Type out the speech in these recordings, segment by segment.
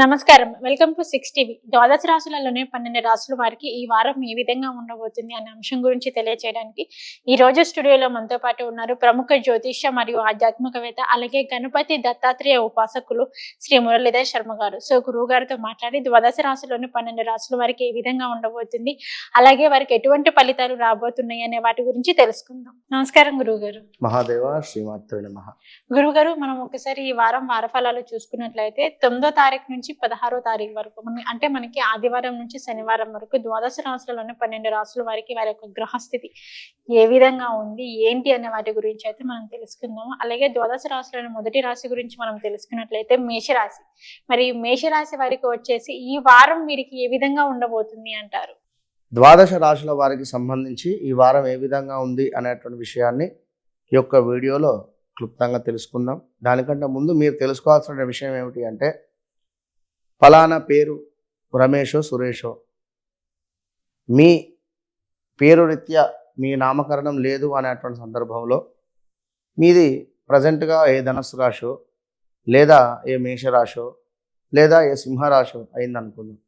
నమస్కారం. Welcome to 6 TV. ద్వాదశ రాశులలోనే 12 రాశుల వారికి ఈ వారం ఏ విధంగా ఉండబోతుంది అనే అంశం గురించి తెలియజేయడానికి ఈ రోజు స్టూడియోలో మనతో పాటు ఉన్నారు ప్రముఖ జ్యోతిష్య మరియు ఆధ్యాత్మికవేత్త అలాగే గణపతి దత్తాత్రేయ ఉపాసకులు శ్రీ మురళీధర్ శర్మ గారు. సో గురువు గారితో మాట్లాడి ద్వాదశ రాశుల్లోని 12 రాశుల వారికి ఏ విధంగా ఉండబోతుంది, అలాగే వారికి ఎటువంటి ఫలితాలు రాబోతున్నాయి అనే వాటి గురించి తెలుసుకుందాం. నమస్కారం గురువు గారు. మహాదేవ శ్రీమాత్రే నమః. గురువు గారు, మనం ఒకసారి ఈ వారం వారఫలాలు చూసుకున్నట్లయితే 9వ తారీఖు నుంచి 16వ తారీఖు వరకు మనకి ఆదివారం నుంచి శనివారం వరకు ద్వాదశ రాశులలోని 12 రాశుల వారికి వారి యొక్క గ్రహస్థితి ఏ విధంగా ఉంది ఏంటి అనే వాటి గురించి అయితే మనం తెలుసుకుందాము. అలాగే ద్వాదశ రాశులలోని మొదటి రాశి గురించి మనం తెలుసుకున్నట్లయితే మేషరాశి. మరి మేషరాశి వారికి వచ్చేసి ఈ వారం వీరికి ఏ విధంగా ఉండబోతుంది అంటారు? ద్వాదశ రాశుల వారికి సంబంధించి ఈ వారం ఏ విధంగా ఉంది అనేటువంటి విషయాన్ని ఈ యొక్క వీడియోలో క్లుప్తంగా తెలుసుకుందాం. దానికంటే ముందు మీరు తెలుసుకోవాల్సిన విషయం ఏమిటి అంటే, ఫలానా పేరు రమేషో సురేషో, మీ పేరు రీత్యా మీ నామకరణం లేదు అనేటువంటి సందర్భంలో మీది ప్రజెంట్గా ఏ ధనస్సు రాశో లేదా ఏ మేషరాశో లేదా ఏ సింహరాశో అయింది అనుకుందాం.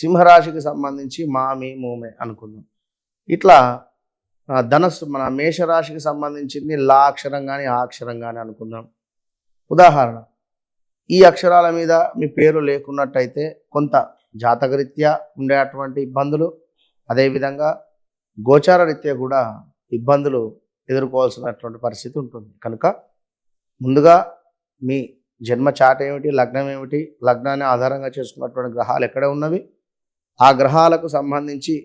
సింహరాశికి సంబంధించి మామి మూమే అనుకుందాం. ఇట్లా ధనస్సు మన మేషరాశికి సంబంధించింది లా అక్షరం కానీ ఆ అక్షరం కానీ అనుకుందాం. ఉదాహరణ, ఈ అక్షరాల మీద మీ పేరు లేకున్నట్టయితే కొంత జాతకరీత్యా ఉండేటువంటి ఇబ్బందులు, అదేవిధంగా గోచార రీత్యా కూడా ఇబ్బందులు ఎదుర్కోవాల్సినటువంటి పరిస్థితి ఉంటుంది. కనుక ముందుగా మీ జన్మ చాట్ ఏమిటి, లగ్నం ఏమిటి, లగ్నాన్ని ఆధారంగా చేసుకున్నటువంటి గ్రహాలు ఎక్కడ ఉన్నవి, ఆ గ్రహాలకు సంబంధించి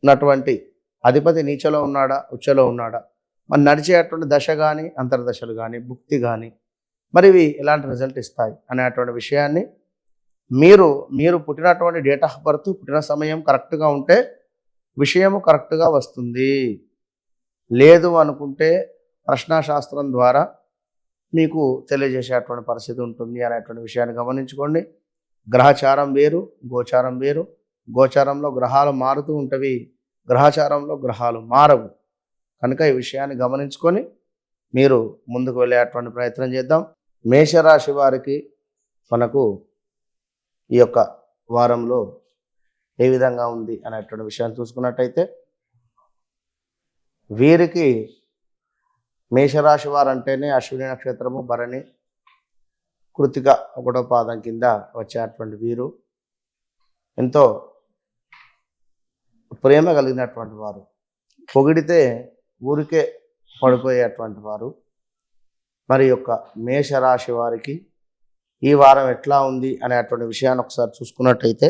ఉన్నటువంటి అధిపతి నీచలో ఉన్నాడా ఉచ్చలో ఉన్నాడా, మరి నడిచేటువంటి దశ కానీ అంతర్దశలు కానీ భుక్తి కానీ మరి ఇవి ఎలాంటి రిజల్ట్ ఇస్తాయి అనేటువంటి విషయాన్ని మీరు పుట్టినటువంటి డేట్ ఆఫ్ బర్త్ పుట్టిన సమయం కరెక్ట్గా ఉంటే విషయము కరెక్ట్గా వస్తుంది. లేదు అనుకుంటే ప్రశ్నాశాస్త్రం ద్వారా మీకు తెలియజేసేటువంటి పరిస్థితి ఉంటుంది అనేటువంటి విషయాన్ని గమనించుకోండి. గ్రహచారం వేరు, గోచారం వేరు. గోచారంలో గ్రహాలు మారుతూ ఉంటవి, గ్రహచారంలో గ్రహాలు మారవు. కనుక ఈ విషయాన్ని గమనించుకొని మీరు ముందుకు వెళ్ళేటువంటి ప్రయత్నం చేద్దాం. మేషరాశి వారికి మనకు ఈ యొక్క వారంలో ఏ విధంగా ఉంది అనేటువంటి విషయాన్ని చూసుకున్నట్టయితే, వీరికి మేషరాశి వారు అంటేనే అశ్విని నక్షత్రము, భరణి, కృతిక 1వ పాదం కింద వచ్చేటువంటి వీరు ఎంతో ప్రేమ కలిగినటువంటి వారు, పొగిడితే ఊరికే పడిపోయేటువంటి వారు. మరి యొక్క మేషరాశి వారికి ఈ వారం ఎట్లా ఉంది అనేటువంటి విషయాన్ని ఒకసారి చూసుకున్నట్టయితే,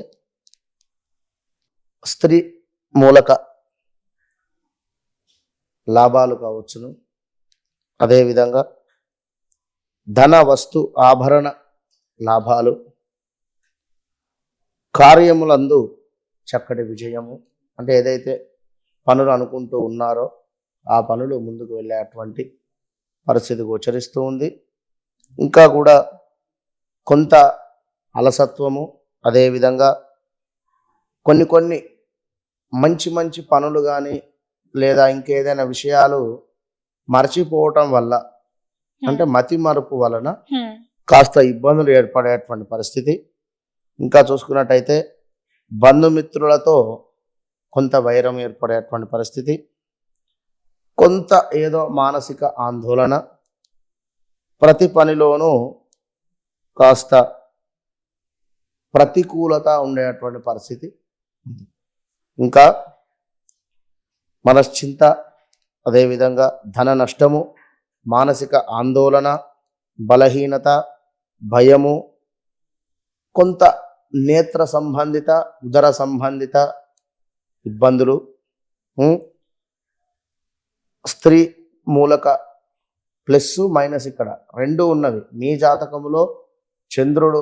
స్త్రీ మూలక లాభాలు కావచ్చును, అదేవిధంగా ధన వస్తు ఆభరణ లాభాలు, కార్యములందు చక్కటి విజయము, అంటే ఏదైతే పనులు అనుకుంటూ ఉన్నారో ఆ పనులు ముందుకు వెళ్ళేటువంటి పరిస్థితి గోచరిస్తూ ఉంది. ఇంకా కూడా కొంత అలసత్వము, అదేవిధంగా కొన్ని మంచి పనులు కానీ లేదా ఇంకేదైనా విషయాలు మర్చిపోవటం వల్ల, అంటే మతి మరుపు వలన కాస్త ఇబ్బందులు ఏర్పడేటువంటి పరిస్థితి. ఇంకా చూసుకున్నట్టయితే బంధుమిత్రులతో కొంత వైరం ఏర్పడేటువంటి పరిస్థితి, కొంత ఏదో మానసిక ఆందోళన, ప్రతి పనిలోనూ కాస్త ప్రతికూలత ఉండేటువంటి పరిస్థితి. ఇంకా మనశ్చింత, అదేవిధంగా ధన నష్టము, మానసిక ఆందోళన, బలహీనత, భయము, కొంత నేత్ర సంబంధిత ఉదర సంబంధిత ఇబ్బందులు, స్త్రీ మూలక ప్లస్ మైనస్ ఇక్కడ రెండు ఉన్నవి. మీ జాతకంలో చంద్రుడు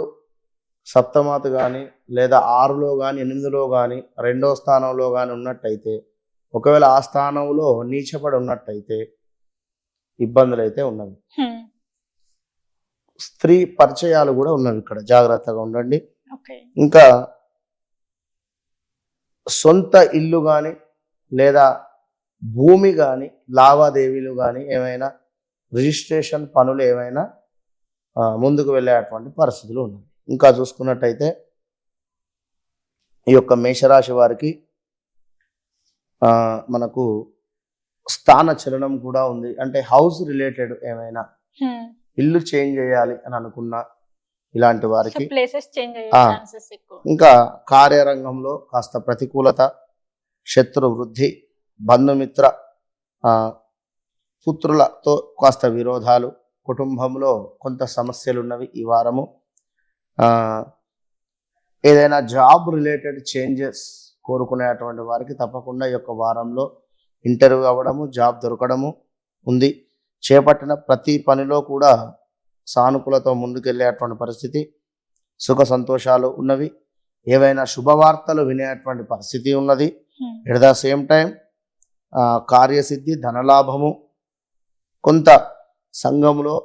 సప్తమాత కానీ లేదా 6లో కానీ 8లో కానీ 2వ స్థానంలో కానీ ఉన్నట్టయితే, ఒకవేళ ఆ స్థానంలో నీచపడి ఉన్నట్టయితే ఇబ్బందులు అయితే ఉన్నవి. స్త్రీ పరిచయాలు కూడా ఉన్నవి, ఇక్కడ జాగ్రత్తగా ఉండండి. ఇంకా సొంత ఇల్లు కానీ లేదా భూమి కానీ లావాదేవీలు కానీ ఏమైనా రిజిస్ట్రేషన్ పనులు ఏమైనా ముందుకు వెళ్ళేటువంటి పరిస్థితులు ఉన్నాయి. ఇంకా చూసుకున్నట్టయితే ఈ యొక్క మేషరాశి వారికి మనకు స్థాన చలనం కూడా ఉంది. అంటే హౌస్ రిలేటెడ్ ఏమైనా ఇల్లు చేంజ్ చేయాలి అని అనుకున్నా ఇలాంటి వారికి ప్లేసెస్ చేంజ్ ఇంకా కార్యరంగంలో కాస్త ప్రతికూలత, శత్రు వృద్ధి, బంధుమిత్ర పుత్రులతో కాస్త విరోధాలు, కుటుంబంలో కొంత సమస్యలు ఉన్నవి ఈ వారము. ఏదైనా జాబ్ రిలేటెడ్ చేంజెస్ కోరుకునేటువంటి వారికి తప్పకుండా ఈ యొక్క వారంలో ఇంటర్వ్యూ అవ్వడము, జాబ్ దొరకడము ఉంది. చేపట్టిన ప్రతి పనిలో కూడా సానుకూలతో ముందుకెళ్ళేటువంటి పరిస్థితి, సుఖ సంతోషాలు ఉన్నవి. ఏవైనా శుభవార్తలు వినేటువంటి పరిస్థితి ఉన్నది. ఎట్ ద సేమ్ టైం కార్యసిద్ధి, ధనలాభము, కొంత సంఘంలో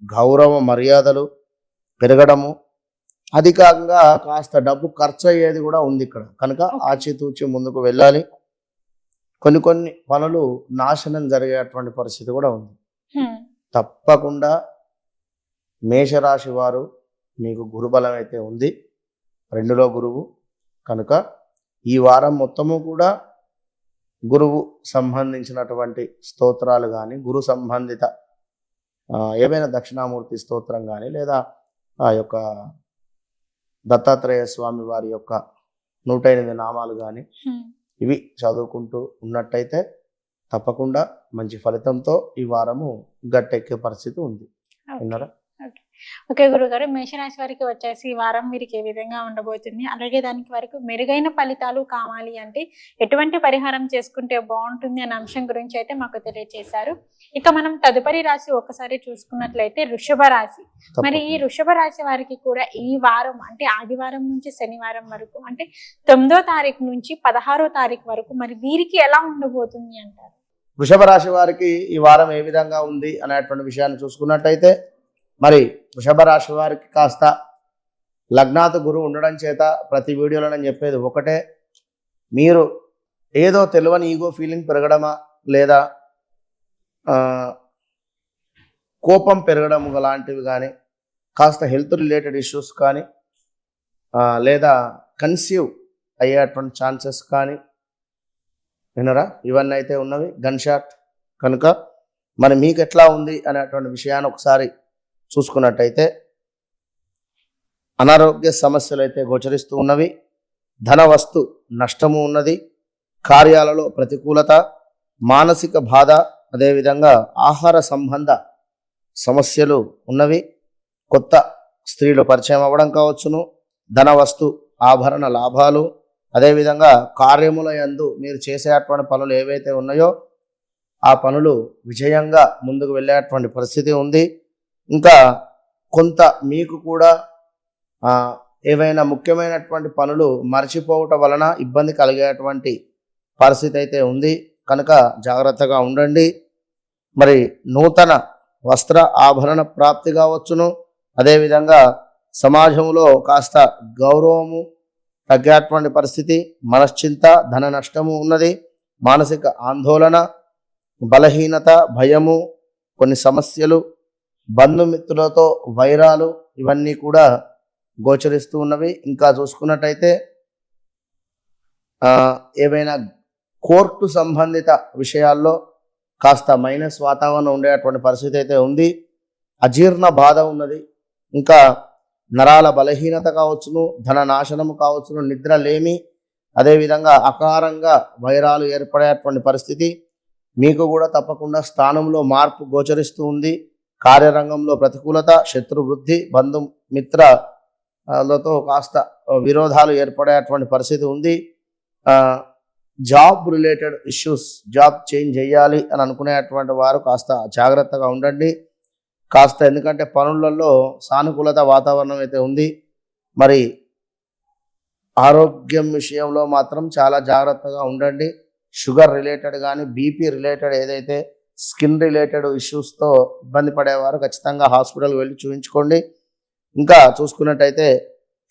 గౌరవ మర్యాదలు పెరగడము, అధికంగా కాస్త డబ్బు ఖర్చు అయ్యేది కూడా ఉంది ఇక్కడ. కనుక ఆచితూచి ముందుకు వెళ్ళాలి. కొన్ని పనులు నాశనం జరిగేటువంటి పరిస్థితి కూడా ఉంది. తప్పకుండా మేషరాశి వారు మీకు గురుబలం అయితే ఉంది, 2లో గురువు. కనుక ఈ వారం మొత్తము కూడా గురువు సంబంధించినటువంటి స్తోత్రాలు కానీ, గురు సంబంధిత ఏవైనా దక్షిణామూర్తి స్తోత్రం కానీ, లేదా ఆ యొక్క దత్తాత్రేయ స్వామి వారి యొక్క 108 నామాలు కానీ ఇవి చదువుకుంటూ ఉన్నట్టయితే తప్పకుండా మంచి ఫలితంతో ఈ వారము గట్టెక్కే పరిస్థితి ఉంది. విన్నారా? ఓకే గురుగారు, మేషరాశి వారికి వచ్చేసి ఈ వారం వీరికి ఏ విధంగా ఉండబోతుంది, అలాగే దానికి వరకు మెరుగైన ఫలితాలు కావాలి అంటే ఎటువంటి పరిహారం చేసుకుంటే బాగుంటుంది అనే అంశం గురించి అయితే మాకు తెలియజేశారు. ఇక మనం తదుపరి రాశి ఒకసారి చూసుకున్నట్లయితే వృషభ రాశి. మరి ఈ వృషభ రాశి వారికి కూడా ఈ వారం అంటే ఆదివారం నుంచి శనివారం వరకు, అంటే 9వ తారీఖు నుంచి 16వ తారీఖు వరకు మరి వీరికి ఎలా ఉండబోతుంది అంటారు? వృషభ రాశి వారికి ఈ వారం ఏ విధంగా ఉంది అనేటువంటి విషయాన్ని చూసుకున్నట్టయితే, మరి వృషభ రాశి వారికి కాస్త లగ్నాత గురువు ఉండడం చేత ప్రతి వీడియోలో నేను చెప్పేది ఒకటే, మీరు ఏదో తెలియని ఈగో ఫీలింగ్ పెరగడమా, లేదా కోపం పెరగడం లాంటివి కానీ, కాస్త హెల్త్ రిలేటెడ్ ఇష్యూస్ కానీ, లేదా కన్సీవ్ అయ్యేటువంటి ఛాన్సెస్ కానీ వినరా, ఇవన్నీ అయితే ఉన్నవి. Gun shot. కనుక మరి మీకు ఎట్లా ఉంది అనేటువంటి విషయాన్ని ఒకసారి చూసుకున్నట్టయితే అనారోగ్య సమస్యలు అయితే గోచరిస్తూ ఉన్నవి. ధన వస్తు నష్టము ఉన్నది. కార్యాలలో ప్రతికూలత, మానసిక బాధ, అదేవిధంగా ఆహార సంబంధ సమస్యలు ఉన్నవి. కొత్త స్త్రీలు పరిచయం అవ్వడం కావచ్చును. ధన వస్తు ఆభరణ లాభాలు, అదేవిధంగా కార్యముల యందు మీరు చేసేటువంటి పనులు ఏవైతే ఉన్నాయో ఆ పనులు విజయంగా ముందుకు వెళ్ళేటువంటి పరిస్థితి ఉంది. ఇంకా కొంత మీకు కూడా ఏవైనా ముఖ్యమైనటువంటి పనులు మర్చిపోవటం వలన ఇబ్బంది కలిగేటువంటి పరిస్థితి అయితే ఉంది. కనుక జాగ్రత్తగా ఉండండి. మరి నూతన వస్త్ర ఆభరణ ప్రాప్తి కావచ్చును. అదేవిధంగా సమాజంలో కాస్త గౌరవము తగ్గేటువంటి పరిస్థితి, మనశ్చింత, ధన నష్టము ఉన్నది. మానసిక ఆందోళన, బలహీనత, భయము, కొన్ని సమస్యలు, బంధుమిత్రులతో వైరాలు, ఇవన్నీ కూడా గోచరిస్తూ ఉన్నవి. ఇంకా చూసుకున్నట్టయితే ఏవైనా కోర్టు సంబంధిత విషయాల్లో కాస్త మైనస్ వాతావరణం ఉండేటువంటి పరిస్థితి అయితే ఉంది. అజీర్ణ బాధ ఉన్నది. ఇంకా నరాల బలహీనత కావచ్చును, ధన నాశనము కావచ్చును, నిద్ర లేమి, అదేవిధంగా అకారంగా వైరాలు ఏర్పడేటువంటి పరిస్థితి. మీకు కూడా తప్పకుండా స్థానంలో మార్పు గోచరిస్తూ ఉంది. కార్యరంగంలో ప్రతికూలత, శత్రు వృద్ధి, బంధుమిత్రలతో కాస్త విరోధాలు ఏర్పడేటువంటి పరిస్థితి ఉంది. Job related issues, job change చేయాలి అని అనుకునేటువంటి వారు కాస్త జాగ్రత్తగా ఉండండి. కాస్త ఎందుకంటే పనులలో సానుకూలత వాతావరణం అయితే ఉంది. మరి ఆరోగ్యం విషయంలో మాత్రం చాలా జాగ్రత్తగా ఉండండి. షుగర్ రిలేటెడ్ కానీ, బీపీ రిలేటెడ్, ఏదైతే స్కిన్ రిలేటెడ్ ఇష్యూస్తో ఇబ్బంది పడేవారు ఖచ్చితంగా హాస్పిటల్కి వెళ్ళి చూపించుకోండి. ఇంకా చూసుకున్నట్టయితే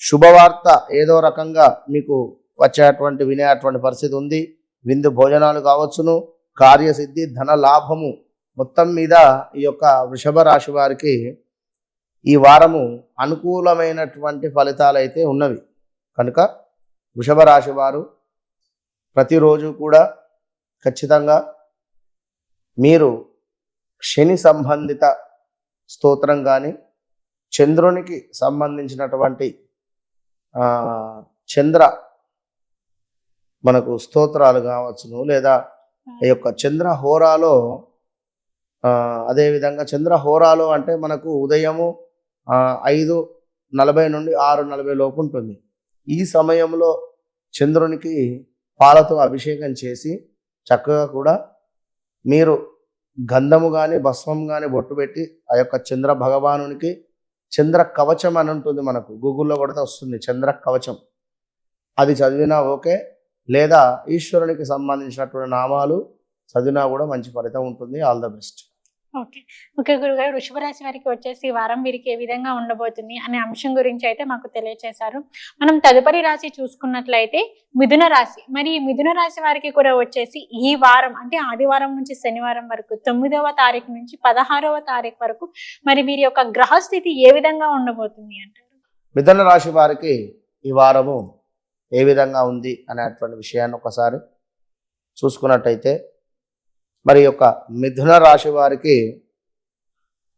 శుభవార్త ఏదో రకంగా మీకు వచ్చేటువంటి వినేటువంటి పరిస్థితి ఉంది. విందు భోజనాలు కావచ్చును, కార్యసిద్ధి, ధన లాభము. మొత్తం మీద ఈ యొక్క వృషభ రాశి వారికి ఈ వారము అనుకూలమైనటువంటి ఫలితాలు అయితే ఉన్నవి. కనుక వృషభ రాశి వారు ప్రతిరోజు కూడా ఖచ్చితంగా మీరు శని సంబంధిత స్తోత్రం కానీ చంద్రునికి సంబంధించినటువంటి చంద్ర మనకు స్తోత్రాలు కావచ్చును, లేదా ఈ యొక్క చంద్ర హోరాలో అదేవిధంగా చంద్ర హోరాలో అంటే మనకు ఉదయము 5:40 నుండి 6:40 లోపు ఉంటుంది. ఈ సమయంలో చంద్రునికి పాలతో అభిషేకం చేసి చక్కగా కూడా మీరు గంధము కానీ భస్మం కానీ బొట్టు పెట్టి ఆ యొక్క చంద్ర భగవానునికి చంద్ర కవచం అని ఉంటుంది, మనకు గూగుల్లో కొడితే వస్తుంది చంద్ర కవచం, అది చదివినా ఓకే, లేదా ఈశ్వరునికి సంబంధించినటువంటి నామాలు చదివినా కూడా మంచి ఫలితం ఉంటుంది. All the best. Okay okay గురుగారు, వృషభ రాశి వారికి వచ్చేసి ఈ వారం వీరికి ఏ విధంగా ఉండబోతుంది అనే అంశం గురించి అయితే మాకు తెలియజేశారు. మనం తదుపరి రాశి చూసుకున్నట్లయితే మిథున రాశి. మరి ఈ మిథున రాశి వారికి కూడా వచ్చేసి ఈ వారం అంటే ఆదివారం నుంచి శనివారం వరకు 9వ తారీఖు నుంచి 16వ తారీఖు వరకు మరి వీరి యొక్క గ్రహస్థితి ఏ విధంగా ఉండబోతుంది అంటారు? మిథున రాశి వారికి ఈ వారము ఏ విధంగా ఉంది అనేటువంటి విషయాన్ని ఒకసారి చూసుకున్నట్టయితే మరి యొక్క మిథున రాశి వారికి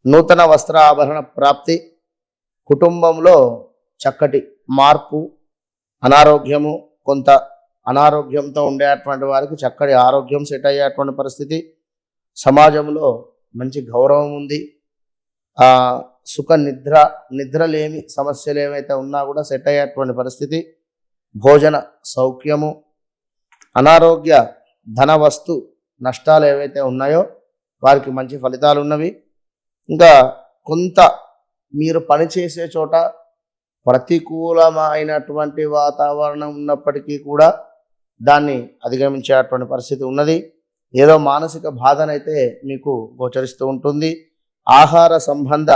నూతన వస్త్రాభరణ ప్రాప్తి, కుటుంబంలో చక్కటి మార్పు, అనారోగ్యము, కొంత అనారోగ్యంతో ఉండేటువంటి వారికి చక్కటి ఆరోగ్యం సెట్ అయ్యేటువంటి పరిస్థితి, సమాజంలో మంచి గౌరవం ఉంది, సుఖ నిద్రలేమి సమస్యలు ఏవైతే ఉన్నా కూడా సెట్ అయ్యేటువంటి పరిస్థితి, భోజన సౌఖ్యము, అనారోగ్య ధన వస్తు నష్టాలు ఏవైతే ఉన్నాయో వారికి మంచి ఫలితాలు ఉన్నవి. ఇంకా కొంత మీరు పనిచేసే చోట ప్రతికూలమైనటువంటి వాతావరణం ఉన్నప్పటికీ కూడా దాన్ని అధిగమించేటువంటి పరిస్థితి ఉన్నది. ఏదో మానసిక బాధనైతే మీకు గోచరిస్తూ ఉంటుంది. ఆహార సంబంధ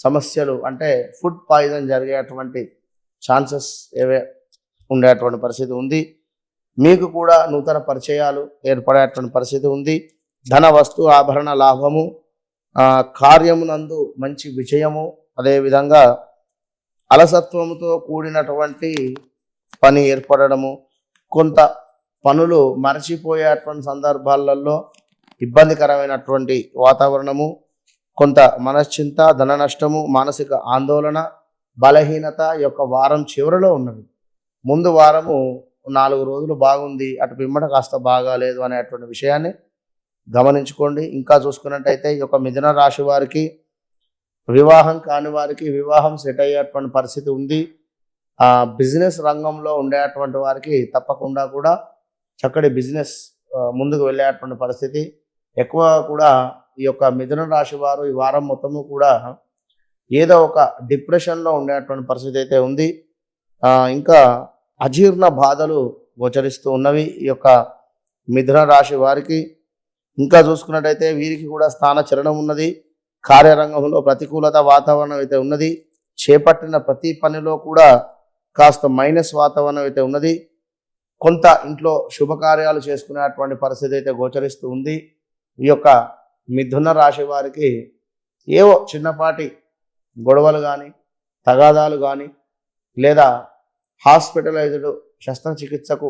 సమస్యలు అంటే ఫుడ్ పాయిజన్ జరిగేటువంటి ఛాన్సెస్ ఏవే ఉండేటువంటి పరిస్థితి ఉంది. మీకు కూడా నూతన పరిచయాలు ఏర్పడేటువంటి పరిస్థితి ఉంది. ధన వస్తు ఆభరణ లాభము, కార్యమునందు మంచి విజయము, అదేవిధంగా అలసత్వముతో కూడినటువంటి పని ఏర్పడము, కొంత పనులు మరచిపోయేటువంటి సందర్భాలలో ఇబ్బందికరమైనటువంటి వాతావరణము, కొంత మనశ్చింత, ధన నష్టము, మానసిక ఆందోళన, బలహీనత యొక్క వారం చివరిలో ఉన్నది. ముందు వారము 4 రోజులు బాగుంది, అటు పిమ్మట కాస్త బాగాలేదు అనేటువంటి విషయాన్ని గమనించుకోండి. ఇంకా చూసుకున్నట్టయితే ఈ యొక్క మిథున రాశి వారికి వివాహం కాని వారికి వివాహం సెట్ అయ్యేటువంటి పరిస్థితి ఉంది. బిజినెస్ రంగంలో ఉండేటువంటి వారికి తప్పకుండా కూడా చక్కటి బిజినెస్ ముందుకు వెళ్ళేటువంటి పరిస్థితి ఎక్కువ కూడా. ఈ యొక్క మిథున రాశి వారు ఈ వారం మొత్తము కూడా ఏదో ఒక డిప్రెషన్లో ఉండేటువంటి పరిస్థితి అయితే ఉంది. ఇంకా అజీర్ణ బాధలు గోచరిస్తూ ఉన్నవి ఈ యొక్క మిథున రాశి వారికి. ఇంకా చూసుకున్నట్టయితే వీరికి కూడా స్థాన చలనం ఉన్నది. కార్యరంగంలో ప్రతికూలత వాతావరణం అయితే ఉన్నది. చేపట్టిన ప్రతి పనిలో కూడా కాస్త మైనస్ వాతావరణం అయితే ఉన్నది. కొంత ఇంట్లో శుభకార్యాలు చేసుకునేటువంటి పరిస్థితి అయితే గోచరిస్తూ ఉంది. ఈ యొక్క మిథున రాశి వారికి ఏవో చిన్నపాటి గొడవలు కానీ తగాదాలు కానీ లేదా హాస్పిటలైజ్డ్ శస్త్రచికిత్సకు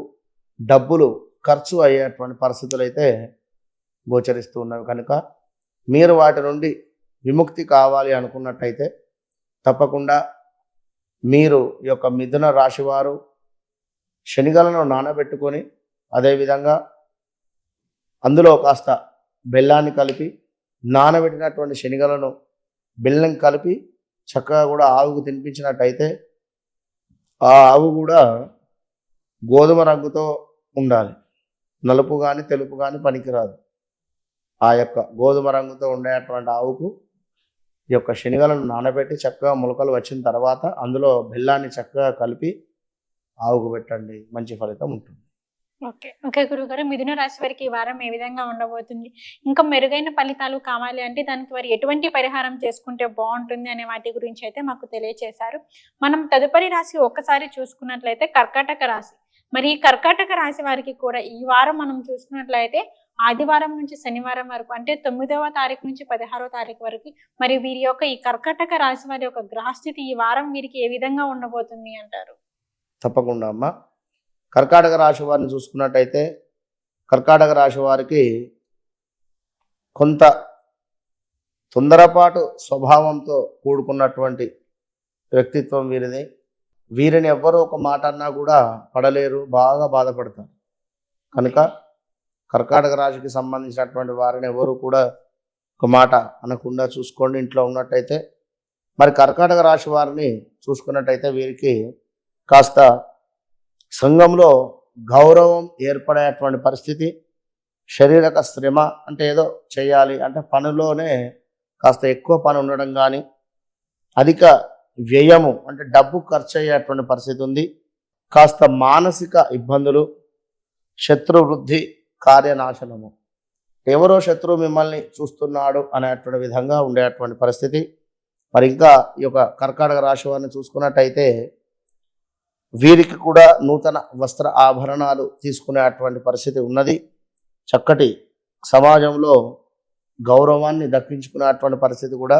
డబ్బులు ఖర్చు అయ్యేటువంటి పరిస్థితులు అయితే గోచరిస్తూ ఉన్నవి. కనుక మీరు వాటి నుండి విముక్తి కావాలి అనుకున్నట్టయితే తప్పకుండా మీరు ఈ యొక్క మిథున రాశివారు శనిగలను నానబెట్టుకొని అదేవిధంగా అందులో కాస్త బెల్లాన్ని కలిపి నానబెట్టినటువంటి శనిగలను బెల్లం కలిపి చక్కగా కూడా ఆవుకు తినిపించినట్టయితే ఆ ఆవు కూడా గోధుమ రంగుతో ఉండాలి. నలుపు కానీ తెలుపు కానీ పనికిరాదు. ఆ యొక్క గోధుమ రంగుతో ఉండేటువంటి ఆవుకు ఈ యొక్క శనిగలను నానబెట్టి చక్కగా మొలకలు వచ్చిన తర్వాత అందులో బెల్లాన్ని చక్కగా కలిపి ఆవుకు పెట్టండి, మంచి ఫలితం ఉంటుంది. ఓకే ఓకే గురుగారు, మిథున రాశి వారికి ఈ వారం ఏ విధంగా ఉండబోతుంది, ఇంకా మెరుగైన ఫలితాలు కావాలి అంటే దానికి వారు ఎటువంటి పరిహారం చేసుకుంటే బాగుంటుంది అనే వాటి గురించి అయితే మాకు తెలియచేశారు. మనం తదుపరి రాశి ఒక్కసారి చూసుకున్నట్లయితే కర్కాటక రాశి. మరి ఈ కర్కాటక రాశి వారికి కూడా ఈ వారం మనం చూసుకున్నట్లయితే ఆదివారం నుంచి శనివారం వరకు అంటే 9వ తారీఖు నుంచి 16వ తారీఖు వరకు మరి వీరి యొక్క ఈ కర్కాటక రాశి వారి యొక్క గ్రహస్థితి ఈ వారం వీరికి ఏ విధంగా ఉండబోతుంది అంటారు? తప్పకుండా అమ్మ. కర్కాటక రాశి వారిని చూసుకున్నట్టయితే కర్కాటక రాశి వారికి కొంత తొందరపాటు స్వభావంతో కూడుకున్నటువంటి వ్యక్తిత్వం వీరిది. వీరిని ఎవ్వరూ ఒక మాట అన్నా కూడా పడలేరు, బాగా బాధపడతారు. కనుక కర్కాటక రాశికి సంబంధించినటువంటి వారిని ఎవరు కూడా ఒక మాట అనకుండా చూసుకోండి ఇంట్లో ఉన్నట్టయితే. మరి కర్కాటక రాశి వారిని చూసుకున్నట్టయితే వీరికి కాస్త సంఘంలో గౌరవం ఏర్పడేటువంటి పరిస్థితి, శారీరక శ్రమ అంటే ఏదో చేయాలి అంటే పనిలోనే కాస్త ఎక్కువ పని ఉండడం కానీ, అధిక వ్యయము అంటే డబ్బు ఖర్చు అయ్యేటువంటి పరిస్థితి ఉంది. కాస్త మానసిక ఇబ్బందులు, శత్రు వృద్ధి, కార్యనాశనము, ఎవరో శత్రువు మిమ్మల్ని చూస్తున్నాడు అనేటువంటి విధంగా ఉండేటువంటి పరిస్థితి. మరి ఇంకా ఈ యొక్క కర్కాటక రాశి వారిని చూసుకున్నట్టయితే వీరికి కూడా నూతన వస్త్ర ఆభరణాలు తీసుకునేటువంటి పరిస్థితి ఉన్నది. చక్కటి సమాజంలో గౌరవాన్ని దక్కించుకునేటువంటి పరిస్థితి కూడా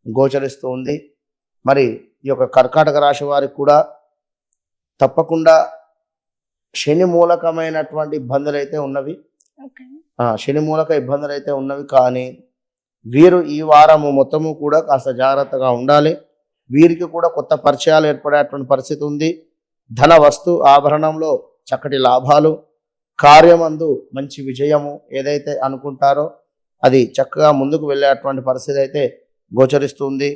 గోచరిస్తూ ఉంది. మరి ఈ యొక్క కర్కాటక రాశి వారికి కూడా తప్పకుండా శని మూలకమైనటువంటి ఇబ్బందులు అయితే ఉన్నవి. శని మూలక ఇబ్బందులు అయితే ఉన్నవి. కానీ వీరు ఈ వారము మొత్తము కూడా కాస్త జాగ్రత్తగా ఉండాలి. వీరికి కూడా కొత్త పరిచయాలు ఏర్పడేటువంటి పరిస్థితి ఉంది. ధన వస్తు ఆభరణంలో చక్కటి లాభాలు, కార్యమందు మంచి విజయము, ఏదైతే అనుకుంటారో అది చక్కగా ముందుకు వెళ్ళేటువంటి పరిస్థితి అయితే గోచరిస్తుంది.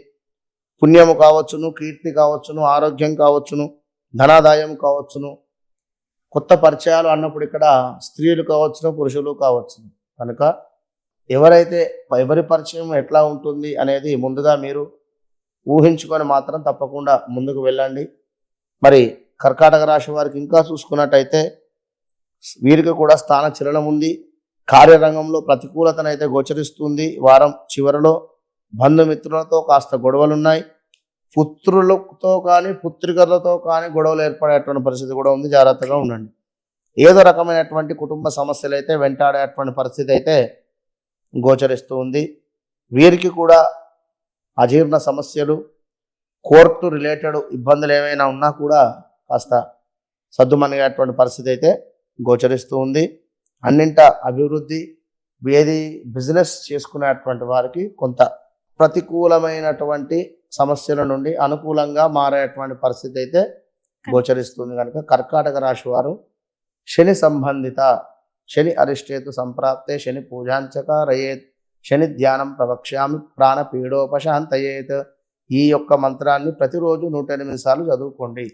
పుణ్యము కావచ్చును, కీర్తి కావచ్చును, ఆరోగ్యం కావచ్చును, ధనాదాయం కావచ్చును. కొత్త పరిచయాలు అన్నప్పుడు ఇక్కడ స్త్రీలు కావచ్చును, పురుషులు కావచ్చును. కనుక ఎవరి పరిచయం ఎట్లా ఉంటుంది అనేది ముందుగా మీరు ఊహించుకొని మాత్రం తప్పకుండా ముందుకు వెళ్ళండి. మరి కర్కాటక రాశి వారికి ఇంకా చూసుకున్నట్టయితే వీరికి కూడా స్థాన చలనం ఉంది. కార్యరంగంలో ప్రతికూలతనైతే గోచరిస్తుంది. వారం చివరిలో బంధుమిత్రులతో కాస్త గొడవలున్నాయి. పుత్రులతో కానీ పుత్రికలతో కానీ గొడవలు ఏర్పడేటువంటి పరిస్థితి కూడా ఉంది. జాగ్రత్తగా ఉండండి. ఏదో రకమైనటువంటి కుటుంబ సమస్యలు అయితే వెంటాడేటువంటి పరిస్థితి అయితే గోచరిస్తూ ఉంది. వీరికి కూడా అజీర్ణ సమస్యలు, కోర్టు రిలేటెడ్ ఇబ్బందులు ఏమైనా ఉన్నా కూడా కాస్త సద్దుమణిగేటువంటి పరిస్థితి అయితే గోచరిస్తూ ఉంది. అన్నింట అభివృద్ధి, ఏది బిజినెస్ చేసుకునేటువంటి వారికి కొంత ప్రతికూలమైనటువంటి సమస్యల నుండి అనుకూలంగా మారేటువంటి పరిస్థితి అయితే గోచరిస్తుంది. కనుక కర్కాటక రాశి వారు శని సంబంధిత శని అరిష్టేతు సంప్రాప్తే శని పూజాంచకారయేత్ శని ధ్యానం ప్రవక్ష్యామి ప్రాణపీడోపశాంతయేత్. ఈ యొక్క మంత్రాన్ని ప్రతిరోజు 108 సార్లు చదువుకోండి.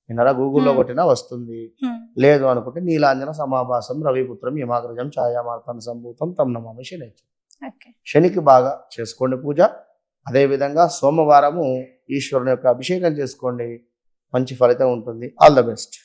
విన్నారా? గూగుల్లో కొట్టినా వస్తుంది. లేదు అనుకుంటే నీలాంజన సమాభాసం రవిపుత్రం యమాగ్రజం ఛాయామార్తన సంభూతం తం నమామి శని. శనికి బాగా చేసుకోండి పూజ. అదేవిధంగా సోమవారము ఈశ్వరుని యొక్క అభిషేకం చేసుకోండి, మంచి ఫలితం ఉంటుంది. All the best.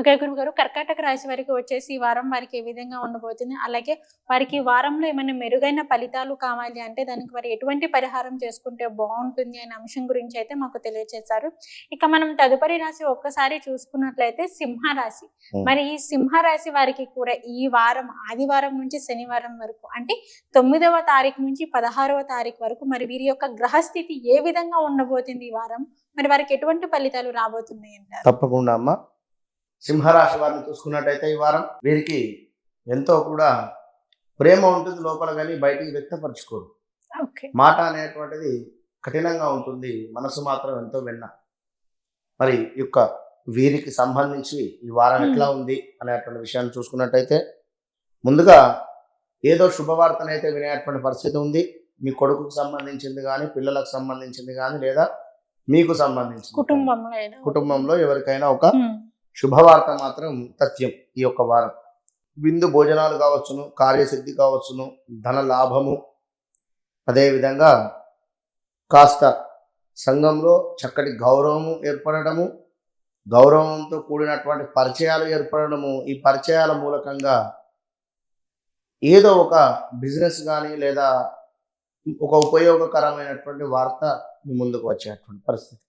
ఓకే గురువు గారు, కర్కాటక రాశి వారికి వచ్చేసి ఈ వారం వారికి ఏ విధంగా ఉండబోతుంది, అలాగే వారికి ఈ వారంలో ఏమైనా మెరుగైన ఫలితాలు కావాలి అంటే దానికి వారు ఎటువంటి పరిహారం చేసుకుంటే బాగుంటుంది అనే అంశం గురించి అయితే మాకు తెలియజేశారు. ఇక మనం తదుపరి రాశి ఒక్కసారి చూసుకున్నట్లయితే సింహరాశి. మరి ఈ సింహరాశి వారికి కూడా ఈ వారం ఆదివారం నుంచి శనివారం వరకు అంటే 9వ తారీఖు నుంచి 16వ తారీఖు వరకు మరి వీరి యొక్క గ్రహస్థితి ఏ విధంగా ఉండబోతుంది ఈ వారం, మరి వారికి ఎటువంటి ఫలితాలు రాబోతున్నాయి అంటారు? తప్పకుండా అమ్మ. సింహరాశి వారిని చూసుకున్నట్టయితే ఈ వారం వీరికి ఎంతో కూడా ప్రేమ ఉంటుంది లోపల, కానీ బయటికి వ్యక్తపరచుకోరు. మాట అనేటువంటిది కఠినంగా ఉంటుంది, మనసు మాత్రం ఎంతో వెన్న. మరి యొక్క వీరికి సంబంధించి ఈ వారం ఎట్లా ఉంది అనేటువంటి విషయాన్ని చూసుకున్నట్టయితే ముందుగా ఏదో శుభవార్తనైతే వినేటువంటి పరిస్థితి ఉంది. మీ కొడుకుకు సంబంధించింది కానీ, పిల్లలకు సంబంధించింది కానీ, లేదా మీకు సంబంధించింది కుటుంబంలో ఎవరికైనా ఒక శుభవార్త మాత్రం తథ్యం. ఈ యొక్క వారం విందు భోజనాలు కావచ్చును, కార్యసిద్ధి కావచ్చును, ధన లాభము, అదేవిధంగా కాస్త సంఘంలో చక్కటి గౌరవము ఏర్పడము, గౌరవంతో కూడినటువంటి పరిచయాలు ఏర్పడము. ఈ పరిచయాల మూలకంగా ఏదో ఒక బిజినెస్ కానీ లేదా ఒక ఉపయోగకరమైనటువంటి వార్త మీ ముందుకు వచ్చేటువంటి పరిస్థితి.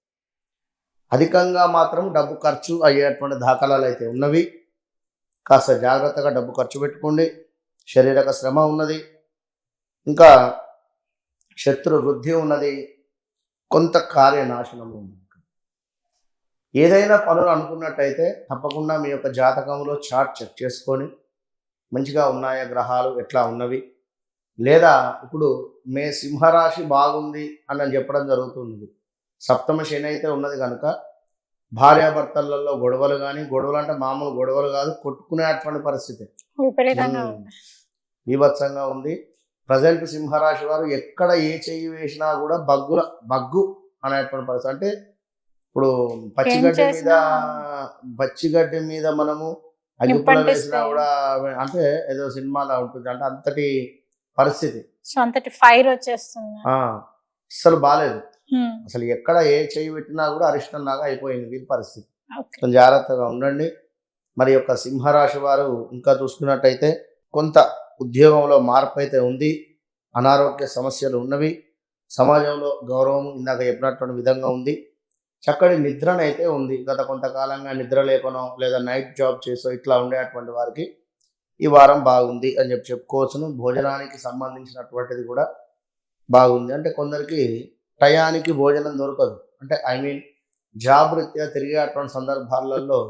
అధికంగా మాత్రం డబ్బు ఖర్చు అయ్యేటువంటి దాఖలాలు అయితే ఉన్నవి. కాస్త జాగ్రత్తగా డబ్బు ఖర్చు పెట్టుకోండి. శారీరక శ్రమ ఉన్నది, ఇంకా శత్రు వృద్ధి ఉన్నది, కొంత కార్యనాశనం ఉంది. ఏదైనా పనులు అనుకున్నట్టయితే తప్పకుండా మీ యొక్క జాతకంలో చార్ట్ చెక్ చేసుకొని మంచిగా ఉన్నాయా గ్రహాలు ఎట్లా ఉన్నవి, లేదా ఇప్పుడు మే సింహరాశి బాగుంది అని చెప్పడం జరుగుతుంది. సప్తమ శని అయితే ఉన్నది కనుక భార్యాభర్తలలో గొడవలు కానీ, గొడవలు అంటే మామూలు గొడవలు కాదు, కొట్టుకునేటువంటి పరిస్థితి విపరీతంగా ఉమ్, ఉంది. బీభత్సంగా ఉంది. ప్రజెంట్ సింహరాశి వారు ఎక్కడ ఏ చెయ్యి వేసినా కూడా బగ్గు అనేటువంటి పరిస్థితి. అంటే ఇప్పుడు ఏం పచ్చిగడ్డి మీద చేసినా పచ్చిగడ్డి మీద మనము అగ్గిపుల్ల వేసినా నిప్పంటిస్తాయి. కూడా అంటే ఏదో సినిమాలో ఉంటుంది, అంటే అంతటి పరిస్థితి. సో అంతటి ఫైర్ వచ్చేస్తుంది. ఆ అస్సలు బాలేదు. ఉమ్, అసలు ఎక్కడ ఏ చెయ్యి పెట్టినా కూడా అరిష్టం లాగా అయిపోయింది వీరి పరిస్థితి. ఓకే. కొంచెం జాగ్రత్తగా ఉండండి. మరి యొక్క సింహరాశి వారు ఇంకా చూసుకున్నట్టయితే కొంత ఉద్యోగంలో మార్పు అయితే ఉంది, అనారోగ్య సమస్యలు ఉన్నవి, సమాజంలో గౌరవం ఇందాక చెప్పినటువంటి విధంగా ఉంది, చక్కటి నిద్రనైతే ఉంది. గత కొంతకాలంగా నిద్ర లేకనో లేదా నైట్ జాబ్ చేసో ఇట్లా ఉండేటువంటి వారికి ఈ వారం బాగుంది అని చెప్పుకోవచ్చును. భోజనానికి సంబంధించినటువంటిది కూడా బాగుంది. అంటే కొందరికి టయానికి భోజనం దొరకదు, అంటే ఐ మీన్ జాబ్ రీత్యా తిరిగేటువంటి సందర్భాలలో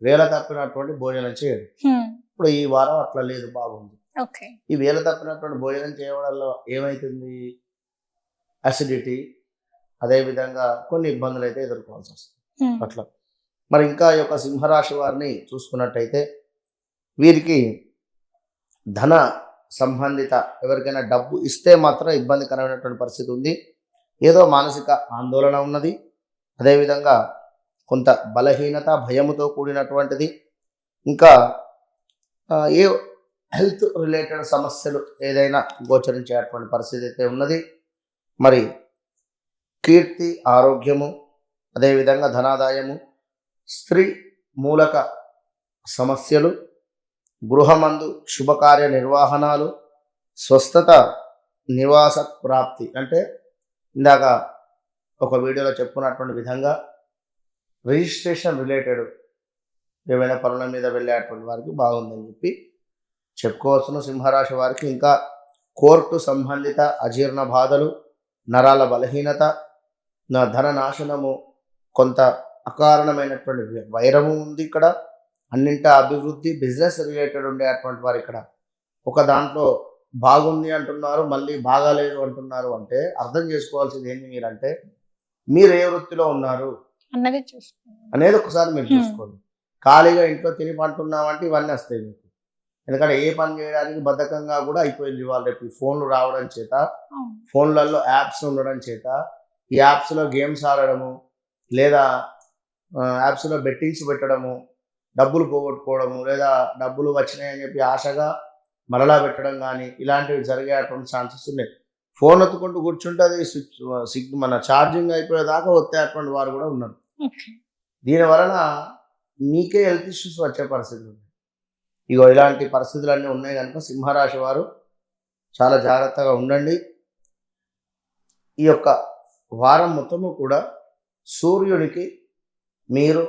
వేల తప్పినటువంటి భోజనం చేయడు. ఉమ్, ఇప్పుడు ఈ వారం అట్లా లేదు, బాగుంది. ఓకే. ఈ వేల తప్పినటువంటి భోజనం చేయడంలో ఏమవుతుంది, అసిడిటీ, అదేవిధంగా కొన్ని ఇబ్బందులు అయితే ఎదుర్కోవాల్సి వస్తుంది ఉమ్, అట్లా. మరి ఇంకా ఈ యొక్క సింహరాశి వారిని చూసుకున్నట్టయితే వీరికి ధన సంబంధిత ఎవరికైనా డబ్బు ఇస్తే మాత్రం ఇబ్బందికరమైనటువంటి పరిస్థితి ఉంది. ఏదో మానసిక ఆందోళన ఉన్నది, అదేవిధంగా కొంత బలహీనత భయముతో కూడినటువంటిది, ఇంకా ఏ హెల్త్ రిలేటెడ్ సమస్యలు ఏదైనా గోచరించేటువంటి పరిస్థితి అయితే ఉన్నది. మరి కీర్తి ఆరోగ్యము, అదేవిధంగా ధనాదాయము, స్త్రీ మూలక సమస్యలు, గృహమందు శుభకార్య నిర్వహణాలు, స్వస్థత నివాస ప్రాప్తి. అంటే ఇందాక ఒక వీడియోలో చెప్పుకున్నటువంటి విధంగా రిజిస్ట్రేషన్ రిలేటెడ్ ఏవైనా పనుల మీద వెళ్ళేటువంటి వారికి బాగుందని చెప్పి చెప్పుకోవచ్చును. సింహరాశి వారికి ఇంకా కోర్టు సంబంధిత అజీర్ణ బాధలు, నరాల బలహీనత, నా ధన నాశనము, కొంత అకారణమైనటువంటి వైరము ఉంది ఇక్కడ. అన్నింటా అభివృద్ధి, బిజినెస్ రిలేటెడ్ ఉండేటువంటి వారు ఇక్కడ ఒక దాంట్లో బాగుంది అంటున్నారు, మళ్ళీ బాగాలేదు అంటున్నారు. అంటే అర్థం చేసుకోవాల్సింది ఏంటి మీరంటే, మీరు ఏ వృత్తిలో ఉన్నారు అన్నది చూసుకోండి. అనేది ఒకసారి మీరు చూసుకోండి. ఖాళీగా ఇంట్లో తిని పంటున్నామంటే ఇవన్నీ వస్తాయి మీకు. ఎందుకంటే ఏ పని చేయడానికి బద్ధకంగా కూడా అయిపోయింది ఇవాళ రేపు. ఈ ఫోన్లు రావడం చేత, అవును. ఫోన్లలో యాప్స్ ఉండడం చేత, ఈ యాప్స్లో గేమ్స్ ఆడడము, లేదా యాప్స్లో బెట్టింగ్స్ పెట్టడము, డబ్బులు పోగొట్టుకోవడము, లేదా డబ్బులు వచ్చినాయని చెప్పి ఆశగా మరలా పెట్టడం కానీ ఇలాంటివి జరిగేటువంటి ఛాన్సెస్ ఉన్నాయి. ఫోన్ ఎత్తుకుంటూ కూర్చుంటే అది మన ఛార్జింగ్ అయిపోయేదాకా వచ్చేటువంటి వారు కూడా ఉన్నారు. ఓకే. దీనివలన మీకే హెల్త్ ఇష్యూస్ వచ్చే పరిస్థితులు ఉన్నాయి. ఇగో ఇలాంటి పరిస్థితులన్నీ ఉన్నాయి కనుక సింహరాశి వారు చాలా జాగ్రత్తగా ఉండండి. ఈ యొక్క వారం మొత్తము కూడా సూర్యునికి మీరు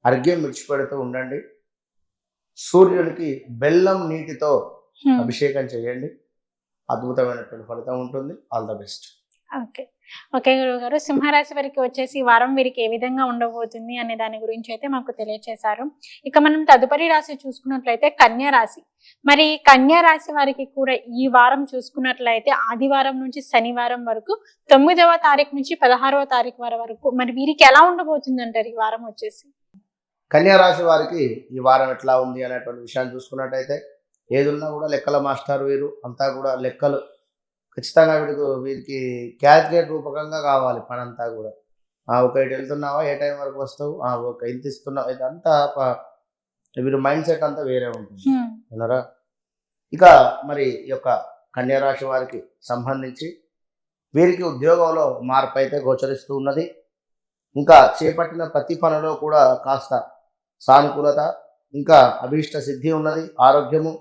అర్ఘ్యం విడిచిపెడుతూ ఉండండి. సూర్యునికి బెల్లం నీటితో ఉమ్, అభిషేకం చేయండి, అద్భుతమైనటువంటి ఫలితం ఉంటుంది. All the best. Okay. Okay గురువు గారు, సింహరాశి వారికి వచ్చేసి ఈ వారం వీరికి ఏ విధంగా ఉండబోతుంది అనే దాని గురించి అయితే మాకు తెలియజేశారు. ఇక మనం తదుపరి రాశి చూసుకున్నట్లయితే కన్యా రాశి. మరి కన్యా రాశి వారికి కూడా ఈ వారం చూసుకున్నట్లయితే ఆదివారం నుంచి శనివారం వరకు 9వ తారీఖు నుంచి 16వ తారీఖు వరకు మరి వీరికి ఎలా ఉండబోతుంది అంటారు ఈ వారం వచ్చేసి? కన్యా రాశి వారికి ఈ వారం ఎట్లా ఉంది అనేటువంటి విషయాన్ని చూసుకున్నట్టయితే, ఏదున్నా కూడా లెక్కల మాస్టర్ వీరు, అంతా కూడా లెక్కలు ఖచ్చితంగా వీరికి క్యాల్కులేట్ రూపకంగా కావాలి పని అంతా కూడా. ఒక ఇటు వెళ్తున్నావా, ఏ టైం వరకు వస్తావు, ఒక ఇంత ఇస్తున్నావు, ఇదంతా వీరి మైండ్ సెట్ అంతా వేరే ఉంటుంది అన్నారా. ఇక మరి ఈ యొక్క కన్యా రాశి వారికి సంబంధించి వీరికి ఉద్యోగంలో మార్పు అయితే గోచరిస్తూ ఉన్నది. ఇంకా చేపట్టిన ప్రతి పనిలో కూడా కాస్త సానుకూలత, ఇంకా అభీష్ట సిద్ధి ఉన్నది, ఆరోగ్యము,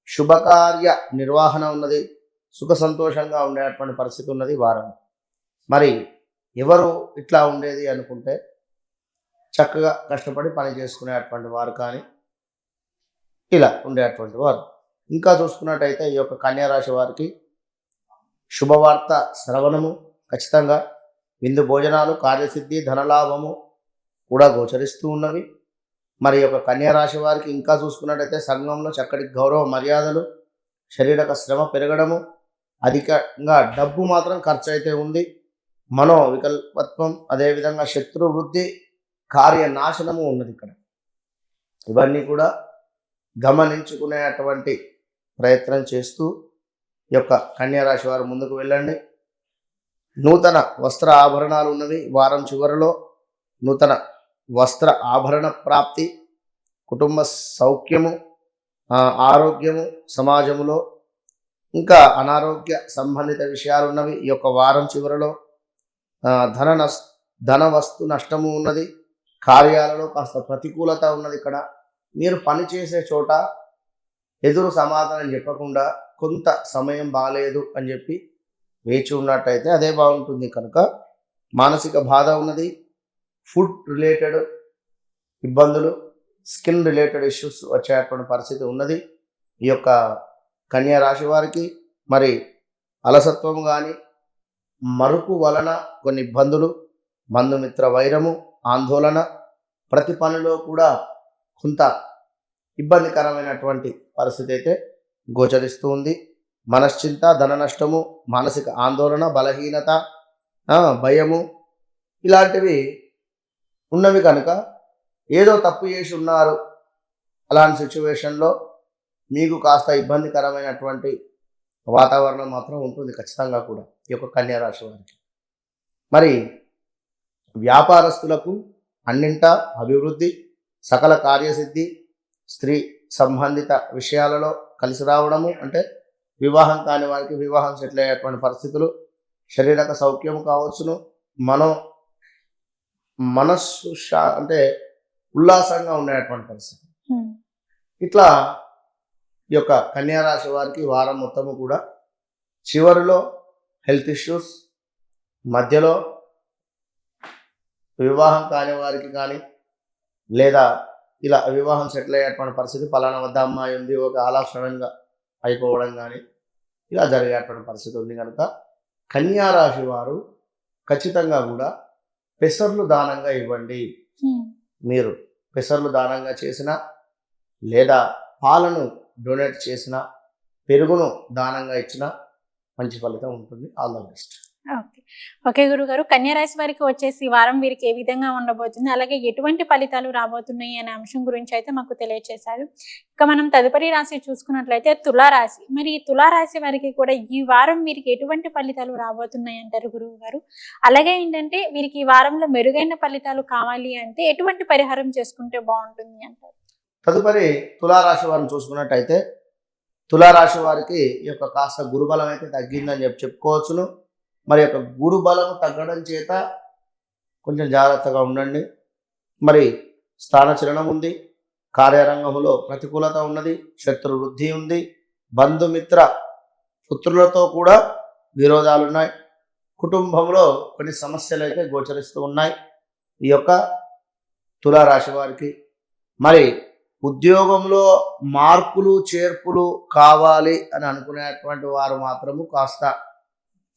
శుభకార్య నిర్వహణ ఉన్నది, సుఖ సంతోషంగా ఉండేటువంటి పరిస్థితి ఉన్నది వారం. మరి ఎవరు ఇట్లా ఉండేది అనుకుంటే, చక్కగా కష్టపడి పని చేసుకునేటువంటి వారు కానీ ఇలా ఉండేటువంటి వారు. ఇంకా చూసుకున్నట్టయితే ఈ యొక్క కన్యా రాశి వారికి శుభవార్త శ్రవణము ఖచ్చితంగా, విందు భోజనాలు, కార్యసిద్ధి, ధనలాభము, కూడా గోచరిస్తూ ఉన్నవి. మరి యొక్క కన్యా రాశి వారికి ఇంకా చూసుకున్నట్టయితే సంఘంలో చక్కటి గౌరవ మర్యాదలు, శారీరక శ్రమ పెరగడము, అధికంగా డబ్బు మాత్రం ఖర్చు అయితే ఉంది. మనో వికల్పత్వం, అదేవిధంగా శత్రు వృద్ధి, కార్యనాశనము ఉన్నది ఇక్కడ. ఇవన్నీ కూడా గమనించుకునేటువంటి ప్రయత్నం చేస్తూ ఈ యొక్క కన్యా రాశి వారు ముందుకు వెళ్ళండి. నూతన వస్త్ర ఆభరణాలు ఉన్నవి. వారం చివరిలో నూతన వస్త్ర ఆభరణ ప్రాప్తి, కుటుంబ సౌఖ్యము, ఆరోగ్యము, సమాజములో ఇంకా అనారోగ్య సంబంధిత విషయాలు ఉన్నవి. ఈ యొక్క వారం చివరిలో ధన వస్తు నష్టము ఉన్నది. కార్యాలలో కాస్త ప్రతికూలత ఉన్నది. ఇక్కడ మీరు పని చేసే చోట ఎదురు సమాధానం చెప్పకుండా కొంత సమయం బాగాలేదు అని చెప్పి వేచి ఉన్నట్టయితే అదే బాగుంటుంది. కనుక మానసిక బాధ ఉన్నది. ఫుడ్ రిలేటెడ్ ఇబ్బందులు, స్కిన్ రిలేటెడ్ ఇష్యూస్ వచ్చేటువంటి పరిస్థితి ఉన్నది ఈ యొక్క కన్యా రాశి వారికి. మరి అలసత్వం కానీ మరుపు వలన కొన్ని ఇబ్బందులు, బంధుమిత్ర వైరము, ఆందోళన, ప్రతి పనిలో కూడా కొంత ఇబ్బందికరమైనటువంటి పరిస్థితి అయితే గోచరిస్తూ ఉంది. మనశ్చింత, ధన నష్టము, మానసిక ఆందోళన, బలహీనత, భయము ఇలాంటివి ఉన్నవి. కనుక ఏదో తప్పు చేసి ఉన్నారు. అలాంటి సిచ్యువేషన్లో మీకు కాస్త ఇబ్బందికరమైనటువంటి వాతావరణం మాత్రం ఉంటుంది ఖచ్చితంగా కూడా ఈ యొక్క కన్యా రాశి వారికి. మరి వ్యాపారస్తులకు అన్నింటా అభివృద్ధి, సకల కార్యసిద్ధి, స్త్రీ సంబంధిత విషయాలలో కలిసి రావడము, అంటే వివాహం కాని వారికి వివాహం సెటిల్ అయ్యేటువంటి పరిస్థితులు, శారీరక సౌఖ్యము కావచ్చును, మనస్సు అంటే ఉల్లాసంగా ఉండేటువంటి పరిస్థితి. ఇట్లా ఈ యొక్క కన్యా రాశి వారికి వారం మొత్తము కూడా చివరిలో హెల్త్ ఇష్యూస్, మధ్యలో వివాహం కాని వారికి కానీ లేదా ఇలా వివాహం సెటిల్ అయ్యేటువంటి పరిస్థితి, పలానా వద్ద అమ్మాయి ఉంది, ఒక ఆలాసనంగా అయిపోవడం కానీ ఇలా జరిగేటువంటి పరిస్థితి ఉంది. కనుక కన్యా రాశి వారు ఖచ్చితంగా కూడా పెసర్లు దానంగా ఇవ్వండి. మీరు పెసర్లు దానంగా చేసిన లేదా పాలను డొనేట్ చేసిన, పెరుగును దానంగా ఇచ్చిన మంచి ఫలితం ఉంటుంది. All the best. ఓకే గురుగారు, కన్యా రాశి వారికి వచ్చేసి వారం వీరికి ఏ విధంగా ఉండబోతుంది, అలాగే ఎటువంటి ఫలితాలు రాబోతున్నాయి అనే అంశం గురించి అయితే మాకు తెలియజేశారు. ఇక మనం తదుపరి రాశి చూసుకున్నట్లయితే తులారాశి. మరి ఈ తులారాశి వారికి కూడా ఈ వారం వీరికి ఎటువంటి ఫలితాలు రాబోతున్నాయి అంటారు గురువు గారు? అలాగే ఏంటంటే వీరికి ఈ వారంలో మెరుగైన ఫలితాలు కావాలి అంటే ఎటువంటి పరిహారం చేసుకుంటే బాగుంటుంది అంటారు? తదుపరి తులారాశి వారిని చూసుకున్నట్టయితే తులారాశి వారికి ఈ యొక్క కాస్త గురుబలం అయితే తగ్గిందని చెప్పుకోవచ్చును. మరి యొక్క గురుబలం తగ్గడం చేత కొంచెం జాగ్రత్తగా ఉండండి. మరి స్థానచలనం ఉంది, కార్యరంగంలో ప్రతికూలత ఉన్నది, శత్రు వృద్ధి ఉంది, బంధుమిత్ర పుత్రులతో కూడా విరోధాలు ఉన్నాయి, కుటుంబంలో కొన్ని సమస్యలు అయితే గోచరిస్తూ ఉన్నాయి ఈ యొక్క తులారాశి వారికి. మరి ఉద్యోగంలో మార్పులు చేర్పులు కావాలి అని అనుకునేటువంటి వారు మాత్రము కాస్త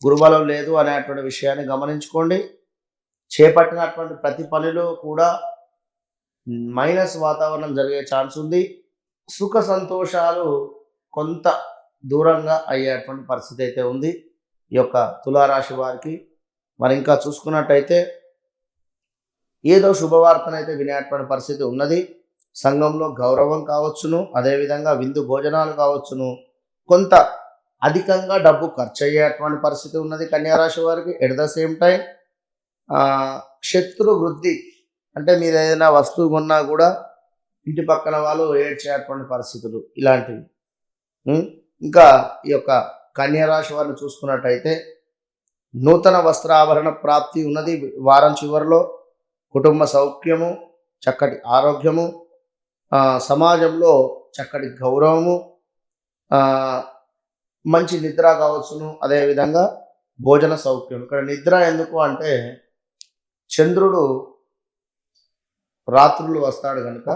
గురుబలం లేదు అనేటువంటి విషయాన్ని గమనించుకోండి. చేపట్టినటువంటి ప్రతి పనిలో కూడా మైనస్ వాతావరణం జరిగే ఛాన్స్ ఉంది. సుఖ సంతోషాలు కొంత దూరంగా అయ్యేటువంటి పరిస్థితి అయితే ఉంది ఈ యొక్క తులారాశి వారికి. మరి ఇంకా చూసుకున్నట్టయితే ఏదో శుభవార్తనైతే వినేటువంటి పరిస్థితి ఉన్నది. సంఘంలో గౌరవం కావచ్చును, అదేవిధంగా విందు భోజనాలు కావచ్చును, కొంత అధికంగా డబ్బు ఖర్చు అయ్యేటువంటి పరిస్థితి ఉన్నది కన్యా రాశి వారికి. ఎట్ ద సేమ్ టైం శత్రు వృద్ధి, అంటే మీరు ఏదైనా వస్తువు కొన్నా కూడా ఇంటి పక్కన వాళ్ళు ఏడ్చేటువంటి పరిస్థితులు ఇలాంటివి. ఇంకా ఈ యొక్క కన్యా రాశి వారిని చూసుకున్నట్టయితే నూతన వస్త్రాభరణ ప్రాప్తి ఉన్నది వారం చివరిలో. కుటుంబ సౌఖ్యము, చక్కటి ఆరోగ్యము, సమాజంలో చక్కటి గౌరవము, మంచి నిద్ర కావచ్చును, అదేవిధంగా భోజన సౌఖ్యం. ఇక్కడ నిద్ర ఎందుకు అంటే చంద్రుడు రాత్రులు వస్తాడు కనుక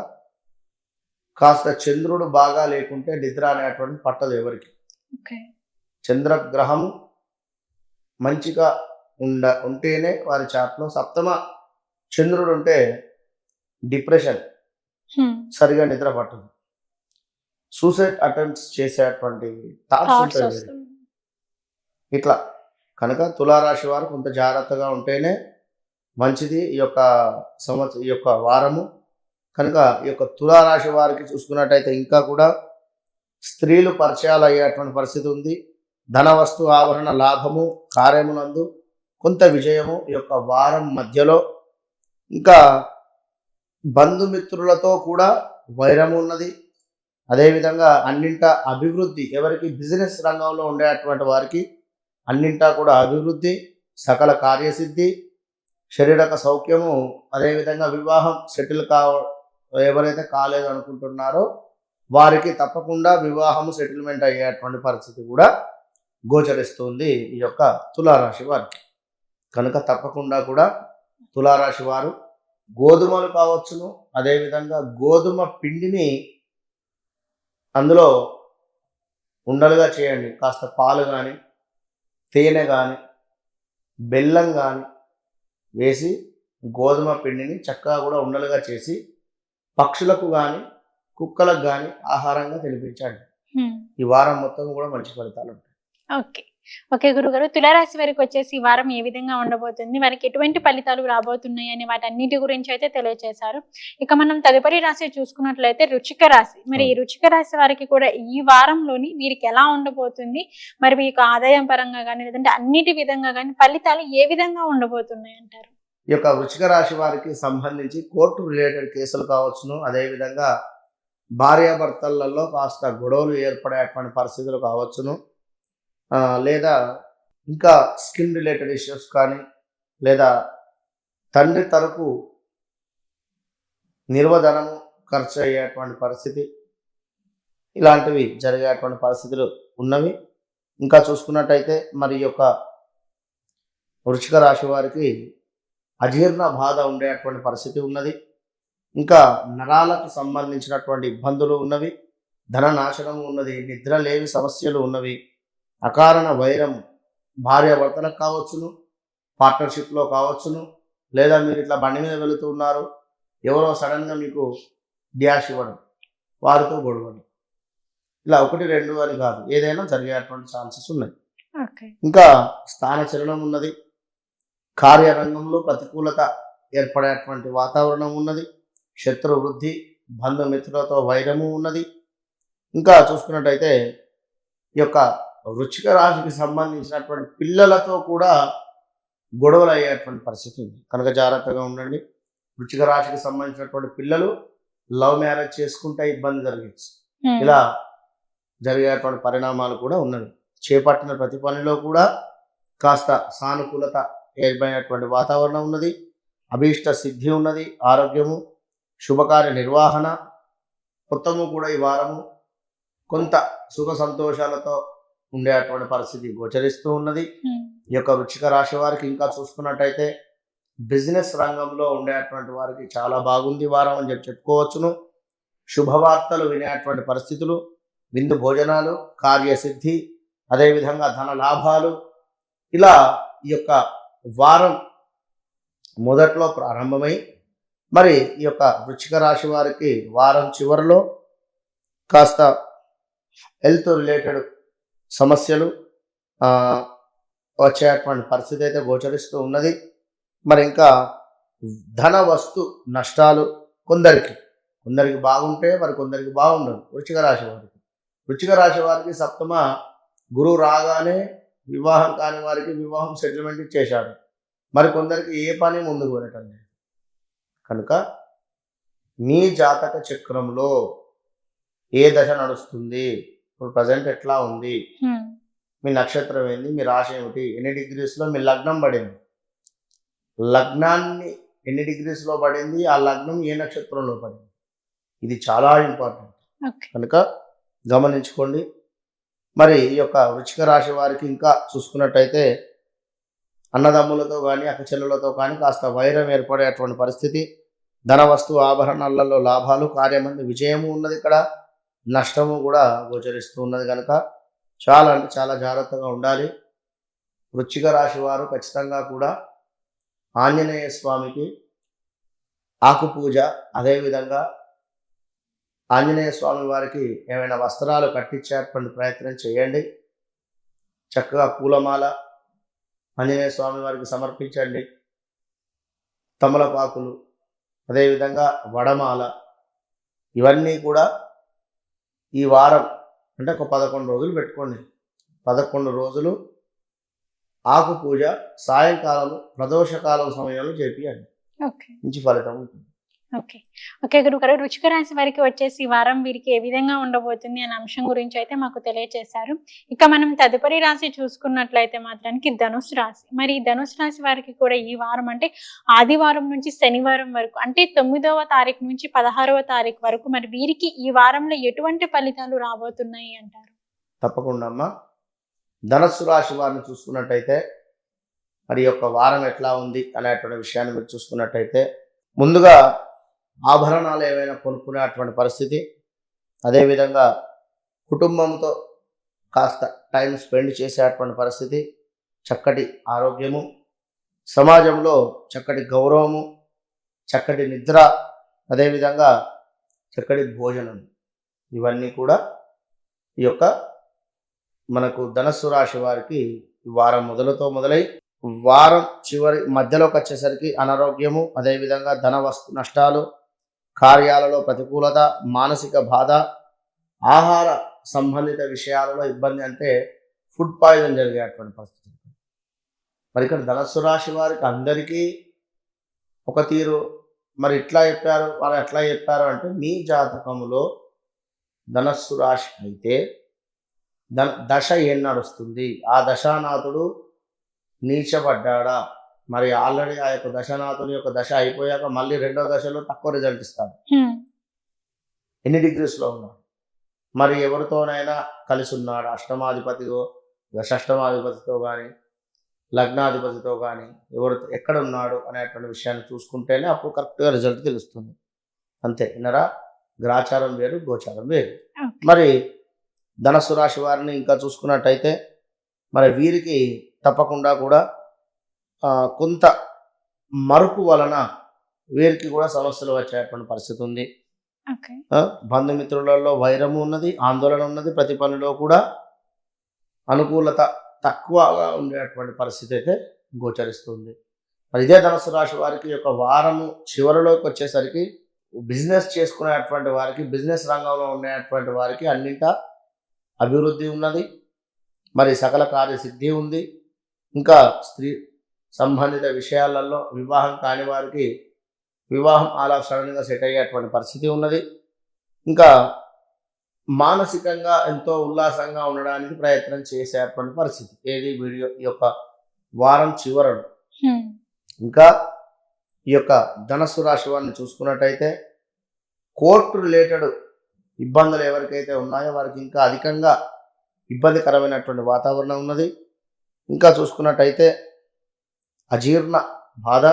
కాస్త చంద్రుడు బాగా లేకుంటే నిద్ర అనేటువంటి పట్టదు ఎవరికి. చంద్రగ్రహం మంచిగా ఉంటేనే వారి చాట్లో, సప్తమ చంద్రుడు ఉంటే డిప్రెషన్, హ్మ్. సరిగా నిద్ర పట్టదు, సూసైడ్ అటెంప్ట్స్ చేసేటువంటి థాట్స్ థాట్స్ ఉంటాయి. వస్తుంది. ఇట్లా కనుక తులారాశి వారు కొంత జాగ్రత్తగా ఉంటేనే మంచిది ఈ యొక్క ఈ యొక్క వారము. కనుక ఈ యొక్క తులారాశి వారికి చూసుకున్నట్టయితే ఇంకా కూడా స్త్రీలు పరిచయాలు అయ్యేటువంటి పరిస్థితి ఉంది. ధన వస్తు ఆభరణ లాభము, కార్యమునందు కొంత విజయము ఈ యొక్క వారం మధ్యలో. ఇంకా బంధుమిత్రులతో కూడా వైరం ఉన్నది. అదేవిధంగా అన్నింటా అభివృద్ధి, ఎవరికి బిజినెస్ రంగంలో ఉండేటువంటి వారికి అన్నింటా కూడా అభివృద్ధి, సకల కార్యసిద్ధి, శరీరక సౌఖ్యము, అదేవిధంగా వివాహం సెటిల్ ఎవరైతే కాలేదు అనుకుంటున్నారో వారికి తప్పకుండా వివాహము సెటిల్మెంట్ అయ్యేటువంటి పరిస్థితి కూడా గోచరిస్తుంది ఈ యొక్క తులారాశి వారికి. కనుక తప్పకుండా కూడా తులారాశి వారు గోధుమలు కావచ్చును, అదేవిధంగా గోధుమ పిండిని అందులో ఉండలుగా చేయండి. కాస్త పాలు కానీ, తేనె కానీ, బెల్లం కానీ వేసి గోధుమ పిండిని చక్కగా కూడా ఉండలుగా చేసి పక్షులకు కానీ, కుక్కలకు కానీ ఆహారంగా తినిపించండి. ఈ వారం మొత్తం కూడా మంచి ఫలితాలు ఉంటాయి. ఓకే. ఓకే గురుగారు, తులారాశి వారికి వచ్చేసి ఈ వారం ఏ విధంగా ఉండబోతుంది, వారికి ఎటువంటి ఫలితాలు రాబోతున్నాయి అనే వాటన్నిటి గురించి అయితే తెలియజేశారు. ఇక మనం తదుపరి రాశి చూసుకున్నట్లయితే వృశ్చిక రాశి. మరి ఈ వృశ్చిక రాశి వారికి కూడా ఈ వారంలోని వీరికి ఎలా ఉండబోతుంది, మరి మీకు ఆదాయం పరంగా కానీ లేదంటే అన్నిటి విధంగా కానీ ఫలితాలు ఏ విధంగా ఉండబోతున్నాయి అంటారు? ఈ యొక్క వృశ్చిక రాశి వారికి సంబంధించి కోర్టు రిలేటెడ్ కేసులు కావచ్చును, అదేవిధంగా భార్యాభర్తలలో కాస్త గొడవలు ఏర్పడేటువంటి పరిస్థితులు కావచ్చును, లేదా ఇంకా స్కిన్ రిలేటెడ్ ఇష్యూస్ కానీ, లేదా తండ్రి తరపు నిర్వధనము ఖర్చు అయ్యేటువంటి పరిస్థితి, ఇలాంటివి జరిగేటువంటి పరిస్థితులు ఉన్నవి. ఇంకా చూసుకున్నట్టయితే మరి ఈ యొక్క వృశ్చిక రాశి వారికి అజీర్ణ బాధ ఉండేటువంటి పరిస్థితి ఉన్నది. ఇంకా నరాలకు సంబంధించినటువంటి ఇబ్బందులు ఉన్నవి, ధన నాశనం ఉన్నది, నిద్ర లేని సమస్యలు ఉన్నవి, అకారణ వైరం భార్యాభర్తలకు కావచ్చును, పార్ట్నర్షిప్లో కావచ్చును, లేదా మీరు ఇట్లా బండి మీద వెళుతూ ఉన్నారు, ఎవరో సడన్గా మీకు డ్యాష్ ఇవ్వడం, వారితో గొడవలు, ఇలా 1, 2 అని కాదు, ఏదైనా జరిగేటువంటి ఛాన్సెస్ ఉన్నాయి. ఇంకా స్థానచలనం ఉన్నది, కార్యరంగంలో ప్రతికూలత ఏర్పడేటువంటి వాతావరణం ఉన్నది, శత్రు వృద్ధి, బంధుమిత్రులతో వైరము ఉన్నది. ఇంకా చూసుకున్నట్టయితే ఈ యొక్క వృశ్చిక రాశికి సంబంధించినటువంటి పిల్లలతో కూడా గొడవలు అయ్యేటువంటి పరిస్థితి ఉంది. కనుక జాగ్రత్తగా ఉండండి. వృశ్చిక రాశికి సంబంధించినటువంటి పిల్లలు లవ్ మ్యారేజ్ చేసుకుంటే ఇబ్బంది జరగచ్చు, ఇలా జరిగేటువంటి పరిణామాలు కూడా ఉన్నవి. చేపట్టిన ప్రతి పనిలో కూడా కాస్త సానుకూలత ఏర్పడినటువంటి వాతావరణం ఉన్నది, అభీష్ట సిద్ధి ఉన్నది, ఆరోగ్యము, శుభకార్య నిర్వహణ మొత్తము కూడా ఈ వారము కొంత సుఖ సంతోషాలతో ఉండేటువంటి పరిస్థితి గోచరిస్తూ ఉన్నది. ఈ యొక్క వృశ్చిక రాశి వారికి ఇంకా చూసుకున్నట్టయితే బిజినెస్ రంగంలో ఉండేటువంటి వారికి చాలా బాగుంది వారం అని చెప్పుకోవచ్చును. శుభవార్తలు వినేటువంటి పరిస్థితులు, విందు భోజనాలు, కార్యసిద్ధి, అదేవిధంగా ధన లాభాలు, ఇలా ఈ యొక్క వారం మొదట్లో ప్రారంభమై మరి ఈ యొక్క వృశ్చిక రాశి వారికి వారం చివరిలో కాస్త హెల్త్ రిలేటెడ్ సమస్యలు వచ్చేటువంటి పరిస్థితి అయితే గోచరిస్తూ ఉన్నది. మరి ఇంకా ధన వస్తు నష్టాలు కొందరికి బాగుంటే మరి కొందరికి బాగుండదు. వృశ్చిక రాశి వారికి సప్తమ గురువు రాగానే వివాహం కాని వారికి వివాహం సెటిల్మెంట్ ఇచ్చేశాడు, మరి కొందరికి ఏ పని ముందుకు వెళ్ళటం లేదు. కనుక మీ జాతక చక్రంలో ఏ దశ నడుస్తుంది, ఇప్పుడు ప్రజెంట్ ఎట్లా ఉంది, మీ నక్షత్రం ఏంది, మీ రాశి ఏమిటి, ఎన్ని డిగ్రీస్లో మీ లగ్నం పడింది, లగ్నాన్ని ఎన్ని డిగ్రీస్లో పడింది, ఆ లగ్నం ఏ నక్షత్రంలో పడింది, ఇది చాలా ఇంపార్టెంట్. కనుక గమనించుకోండి. మరి ఈ యొక్క వృశ్చిక రాశి వారికి ఇంకా చూసుకున్నట్టయితే అన్నదమ్ములతో కానీ అక్కచెల్లెలతో కానీ కాస్త వైరం ఏర్పడేటువంటి పరిస్థితి, ధన వస్తు ఆభరణాలలో లాభాలు, కార్యమంది విజయము ఉన్నది, ఇక్కడ నష్టము కూడా గోచరిస్తూ ఉన్నది. కనుక చాలా అంటే చాలా జాగ్రత్తగా ఉండాలి. వృశ్చిక రాశి వారు ఖచ్చితంగా కూడా ఆంజనేయ స్వామికి ఆకు పూజ, అదేవిధంగా ఆంజనేయ స్వామి వారికి ఏమైనా వస్త్రాలు కట్టించేటువంటి ప్రయత్నం చేయండి. చక్కగా పూలమాల ఆంజనేయ స్వామి వారికి సమర్పించండి. తమలపాకులు, అదేవిధంగా వడమాల, ఇవన్నీ కూడా ఈ వారం అంటే ఒక 11 రోజులు పెట్టుకోండి. 11 రోజులు ఆకు పూజ సాయంకాలం ప్రదోషకాలం సమయంలో చేపియండి. మంచి ఫలితం ఉంటుంది. ఓకే గురుగారు, వృశ్చిక రాశి వారికి వచ్చేసి ఈ వారం వీరికి ఏ విధంగా ఉండబోతుంది అనే అంశం గురించి అయితే మాకు తెలియజేశారు. ఇక మనం తదుపరి రాశి చూసుకున్నట్లయితే మాత్రానికి ధనుసు రాశి. మరి ఈ ధనుసు రాశి వారికి కూడా ఈ వారం అంటే ఆదివారం నుంచి శనివారం వరకు అంటే 9వ తారీఖు నుంచి 16వ తారీఖు వరకు మరి వీరికి ఈ వారంలో ఎటువంటి ఫలితాలు రాబోతున్నాయి అంటారు? తప్పకుండా అమ్మా. ధనుస్సు రాశి వారిని చూసుకున్నట్టయితే మరి యొక్క వారం ఎట్లా ఉంది అనేటువంటి విషయాన్ని మీరు చూసుకున్నట్టయితే ముందుగా ఆభరణాలు ఏవైనా కొనుక్కునేటువంటి పరిస్థితి, అదేవిధంగా కుటుంబంతో కాస్త టైం స్పెండ్ చేసేటువంటి పరిస్థితి, చక్కటి ఆరోగ్యము, సమాజంలో చక్కటి గౌరవము, చక్కటి నిద్ర, అదేవిధంగా చక్కటి భోజనం, ఇవన్నీ కూడా ఈ యొక్క మనకు ధనుస్సు రాశి వారికి వారం మొదలై వారం చివరి మధ్యలోకి వచ్చేసరికి అనారోగ్యము, అదేవిధంగా ధన వస్తు నష్టాలు, కార్యాలలో ప్రతికూలత, మానసిక బాధ, ఆహార సంబంధిత విషయాలలో ఇబ్బంది, అంటే ఫుడ్ పాయిజన్ జరిగేటువంటి పరిస్థితి. మరి ఇక్కడ ధనుస్సు రాశి వారికి అందరికీ ఒక తీరు మరి ఇట్లా చెప్పారు, వారు ఎట్లా చెప్పారు అంటే మీ జాతకములో ధనుస్సు రాశి అయితే దశ ఏం నడుస్తుంది, ఆ దశానాథుడు నీచబడ్డా, మరి ఆల్రెడీ ఆ యొక్క దశనాథుని యొక్క దశ అయిపోయాక మళ్ళీ రెండో దశలో తక్కువ రిజల్ట్ ఇస్తాడు. ఎన్ని డిగ్రీస్లో ఉన్నాడు, మరి ఎవరితోనైనా కలిసి ఉన్నాడు, అష్టమాధిపతితో షష్టమాధిపతితో కానీ లగ్నాధిపతితో కానీ ఎక్కడ ఉన్నాడు అనేటువంటి విషయాన్ని చూసుకుంటేనే అప్పుడు కరెక్ట్గా రిజల్ట్ తెలుస్తుంది. అంతే, వినరా, గ్రాచారం వేరు గోచారం వేరు. మరి ధనుస్సు రాశి వారిని ఇంకా చూసుకున్నట్టయితే మరి వీరికి తప్పకుండా కూడా కొంత మరుపు వలన వీరికి కూడా సమస్యలు వచ్చేటువంటి పరిస్థితి ఉంది. బంధుమిత్రులలో వైరము ఉన్నది, ఆందోళన ఉన్నది, ప్రతి పనిలో కూడా అనుకూలత తక్కువగా ఉండేటువంటి పరిస్థితి అయితే గోచరిస్తుంది. మరి ఇదే ధనుస్సు రాశి వారికి యొక్క వారము చివరిలోకి వచ్చేసరికి బిజినెస్ చేసుకునేటువంటి వారికి, బిజినెస్ రంగంలో ఉండేటువంటి వారికి అన్నింటా అభివృద్ధి ఉన్నది, మరి సకల కార్యసిద్ధి ఉంది. ఇంకా స్త్రీ సంబంధిత విషయాలలో వివాహం కాని వారికి వివాహం అలా సడన్గా సెట్ అయ్యేటువంటి పరిస్థితి ఉన్నది. ఇంకా మానసికంగా ఎంతో ఉల్లాసంగా ఉండడానికి ప్రయత్నం చేసేటువంటి పరిస్థితి ఏది వీడియో ఈ యొక్క వారం చివరను. ఇంకా ఈ యొక్క ధనుస్సు రాశి వారిని చూసుకున్నట్టయితే కోర్టు రిలేటెడ్ ఇబ్బందులు ఎవరికైతే ఉన్నాయో వారికి ఇంకా అధికంగా ఇబ్బందికరమైనటువంటి వాతావరణం ఉన్నది. ఇంకా చూసుకున్నట్టయితే అజీర్ణ బాధ,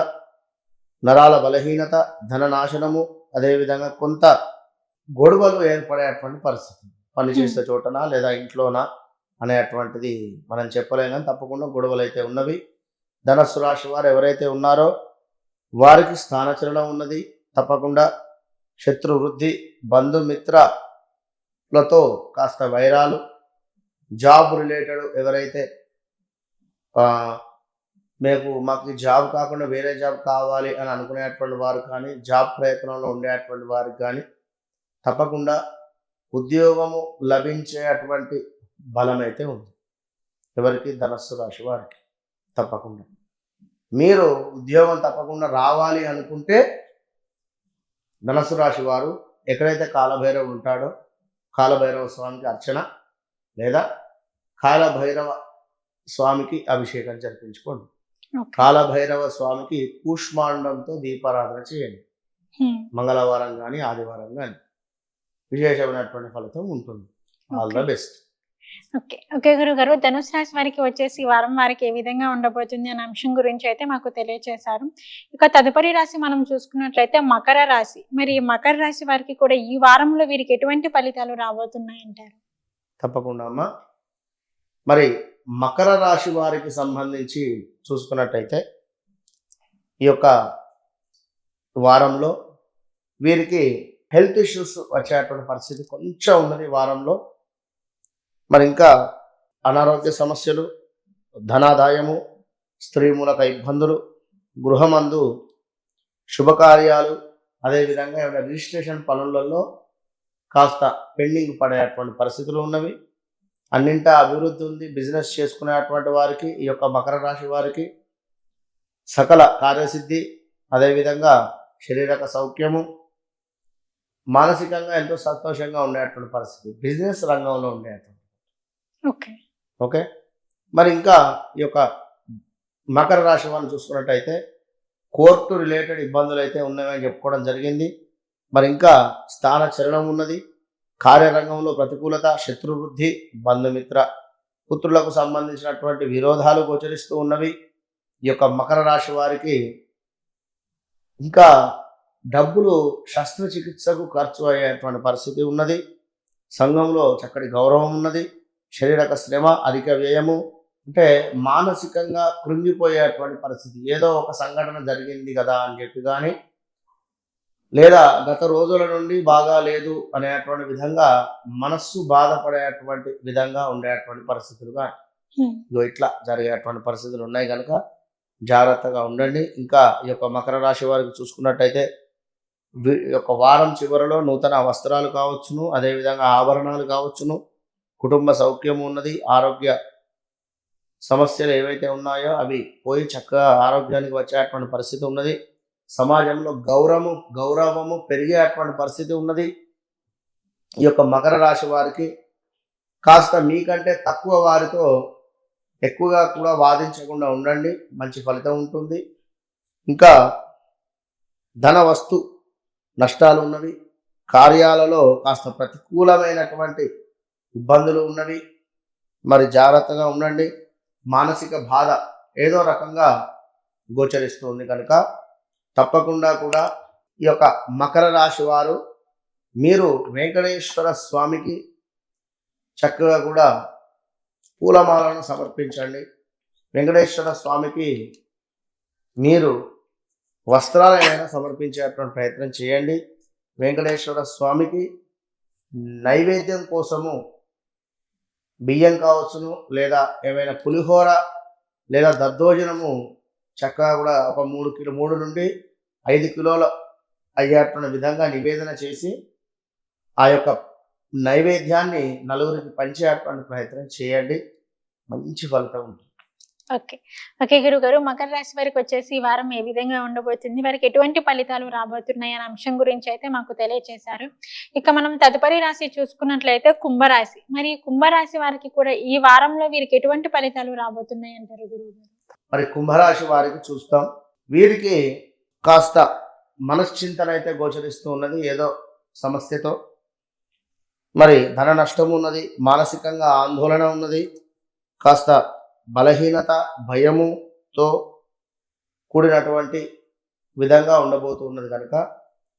నరాల బలహీనత, ధననాశనము, అదేవిధంగా కొంత గొడవలు ఏర్పడేటువంటి పరిస్థితి, పనిచేసే చోటనా లేదా ఇంట్లోనా అనేటువంటిది మనం చెప్పలేం, కానీ తప్పకుండా గొడవలు అయితే ఉన్నవి. ధనుస్సు రాశి వారు ఎవరైతే ఉన్నారో వారికి స్థానచలనం ఉన్నది. తప్పకుండా శత్రు వృద్ధి, బంధుమిత్రులతో కాస్త వైరాలు, జాబ్ రిలేటెడ్ ఎవరైతే మాకు జాబ్ కాకుండా వేరే జాబ్ కావాలి అని అనుకునేటువంటి వారు కానీ, జాబ్ ప్రయత్నంలో ఉండేటువంటి వారికి కానీ తప్పకుండా ఉద్యోగము లభించేటువంటి బలం అయితే ఉంది. ఎవరికి? ధనుస్సు రాశి వారికి. తప్పకుండా మీరు ఉద్యోగం తప్పకుండా రావాలి అనుకుంటే ధనుస్సు రాశి వారు ఎక్కడైతే కాలభైరవుడు ఉంటాడో కాలభైరవ స్వామికి అర్చన లేదా కాలభైరవ స్వామికి అభిషేకం జరిపించుకోండి. కాలభైరవ స్వామికి కూష్మాండంతో దీపారాధన చేయండి. మంగళవారం కానీ ఆదివారం కానీ విశేషమైనటువంటి ఫలితం ఉంటుంది. All the best. ఓకే గురుగారు, ధనుసు రాశి వారికి వచ్చేసి వారం వారికి ఏ విధంగా ఉండబోతుంది అనే అంశం గురించి అయితే మాకు తెలియజేశారు. ఇక తదుపరి రాశి మనం చూసుకున్నట్లయితే మకర రాశి. మరి మకర రాశి వారికి కూడా ఈ వారంలో వీరికి ఎటువంటి ఫలితాలు రాబోతున్నాయి అంటారు? తప్పకుండా అమ్మా. మరి మకర రాశి వారికి సంబంధించి చూసుకున్నట్టయితే ఈ యొక్క వారంలో వీరికి హెల్త్ ఇష్యూస్ వచ్చేటువంటి పరిస్థితి కొంచెం ఉన్నది ఈ వారంలో. మరి ఇంకా అనారోగ్య సమస్యలు, ధనాదాయము, స్త్రీ మూలక ఇబ్బందులు, గృహమందు శుభకార్యాలు, అదేవిధంగా ఏమైనా రిజిస్ట్రేషన్ పనులలో కాస్త పెండింగ్ పడేటువంటి పరిస్థితులు ఉన్నవి. అన్నింటా అభివృద్ధి ఉంది. బిజినెస్ చేసుకునేటువంటి వారికి, ఈ యొక్క మకర రాశి వారికి సకల కార్యసిద్ధి, అదేవిధంగా శరీరక సౌఖ్యము, మానసికంగా ఎంతో సంతోషంగా ఉండేటువంటి పరిస్థితి బిజినెస్ రంగంలో ఉండేటువంటి. ఓకే. ఓకే. మరి ఇంకా ఈ యొక్క మకర రాశి వారిని చూసుకున్నట్టయితే కోర్టు రిలేటెడ్ ఇబ్బందులు అయితే ఉన్నాయని చెప్పుకోవడం జరిగింది. మరి ఇంకా స్థాన చలనం ఉన్నది. కార్యరంగంలో ప్రతికూలత, శత్రువృద్ధి, బంధుమిత్ర పుత్రులకు సంబంధించినటువంటి విరోధాలు గోచరిస్తూ ఉన్నవి. ఈ యొక్క మకర రాశి వారికి ఇంకా డబ్బులు శస్త్రచికిత్సకు ఖర్చు అయ్యేటువంటి పరిస్థితి ఉన్నది. సంఘంలో చక్కటి గౌరవం ఉన్నది. శరీరక శ్రమ, అధిక వ్యయము, అంటే మానసికంగా కృంగిపోయేటువంటి పరిస్థితి. ఏదో ఒక సంఘటన జరిగింది కదా అని చెప్పి కానీ, లేదా గత రోజుల నుండి బాగా లేదు అనేటువంటి విధంగా మనస్సు బాధపడేటువంటి విధంగా ఉండేటువంటి పరిస్థితులుగా ఇట్లా జరిగేటువంటి పరిస్థితులు ఉన్నాయి కనుక జాగ్రత్తగా ఉండండి. ఇంకా ఈ యొక్క మకర రాశి వారికి చూసుకున్నట్టయితే ఈ యొక్క వారం చివరిలో నూతన వస్త్రాలు కావచ్చును, అదేవిధంగా ఆభరణాలు కావచ్చును, కుటుంబ సౌఖ్యము ఉన్నది. ఆరోగ్య సమస్యలు ఏవైతే ఉన్నాయో అవి పోయి చక్కగా ఆరోగ్యానికి వచ్చేటువంటి పరిస్థితి ఉన్నది. సమాజంలో గౌరవము పెరిగేటువంటి పరిస్థితి ఉన్నది. ఈ యొక్క మకర రాశి వారికి కాస్త మీకంటే తక్కువ వారితో ఎక్కువగా కూడా వాదించకుండా ఉండండి, మంచి ఫలితం ఉంటుంది. ఇంకా ధన వస్తు నష్టాలు ఉన్నవి. కార్యాలలో కాస్త ప్రతికూలమైనటువంటి ఇబ్బందులు ఉన్నవి. మరి జాగ్రత్తగా ఉండండి. మానసిక బాధ ఏదో రకంగా గోచరిస్తుంది కనుక తప్పకుండా కూడా ఈ యొక్క మకర రాశి వారు మీరు వెంకటేశ్వర స్వామికి చక్కగా కూడా పూలమాలను సమర్పించండి. వెంకటేశ్వర స్వామికి మీరు వస్త్రాలైనా సమర్పించేటువంటి ప్రయత్నం చేయండి. వెంకటేశ్వర స్వామికి నైవేద్యం కోసము బియ్యం కావచ్చును, లేదా ఏమైనా పులిహోర లేదా దద్దోజనము చక్కగా కూడా ఒక 3 నుండి 5 కిలోల అయ్యేటువంటి విధంగా నివేదన చేసి ఆ యొక్క నైవేద్యాన్ని నలుగురికి పంచేటువంటి ప్రయత్నం చేయండి. మంచి ఫలితం ఉంటుంది. ఓకే గురుగారు, మకర రాశి వారికి వచ్చేసి ఈ వారం ఏ విధంగా ఉండబోతుంది, వారికి ఎటువంటి ఫలితాలు రాబోతున్నాయి అనే అంశం గురించి అయితే మాకు తెలియజేశారు. ఇక మనం తదుపరి రాశి చూసుకున్నట్లయితే కుంభరాశి. మరి కుంభరాశి వారికి కూడా ఈ వారంలో వీరికి ఎటువంటి ఫలితాలు రాబోతున్నాయి అంటారు గురువుగారు? మరి కుంభరాశి వారికి చూస్తాం. వీరికి కాస్త మనశ్చింతన అయితే గోచరిస్తూ ఉన్నది. ఏదో సమస్యతో మరి ధన నష్టం ఉన్నది, మానసికంగా ఆందోళన ఉన్నది, కాస్త బలహీనత, భయముతో కూడినటువంటి విధంగా ఉండబోతున్నది కనుక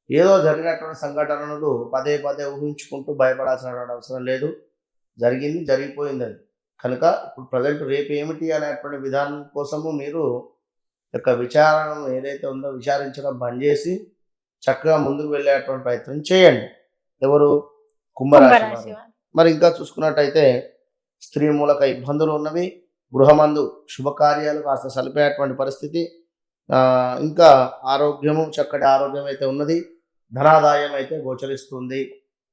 ఏదో జరిగినటువంటి సంఘటనలు పదే ఊహించుకుంటూ భయపడాల్సిన అవసరం లేదు. జరిగింది, జరిగిపోయింది అది కనుక ఇప్పుడు ప్రజెంట్ రేపు ఏమిటి అనేటువంటి విధానం కోసము మీరు యొక్క విచారణ ఏదైతే ఉందో విచారించడం బంద్ చేసి చక్కగా ముందుకు వెళ్ళేటువంటి ప్రయత్నం చేయండి. ఎవరు? కుంభరాశి వారు. మరి ఇంకా చూసుకున్నట్టయితే స్త్రీ మూలక ఇబ్బందులు ఉన్నవి. గృహమందు శుభకార్యాలు కాస్త సలిపేటువంటి పరిస్థితి. ఇంకా ఆరోగ్యము, చక్కటి ఆరోగ్యం అయితే ఉన్నది. ధనాదాయం అయితే గోచరిస్తుంది.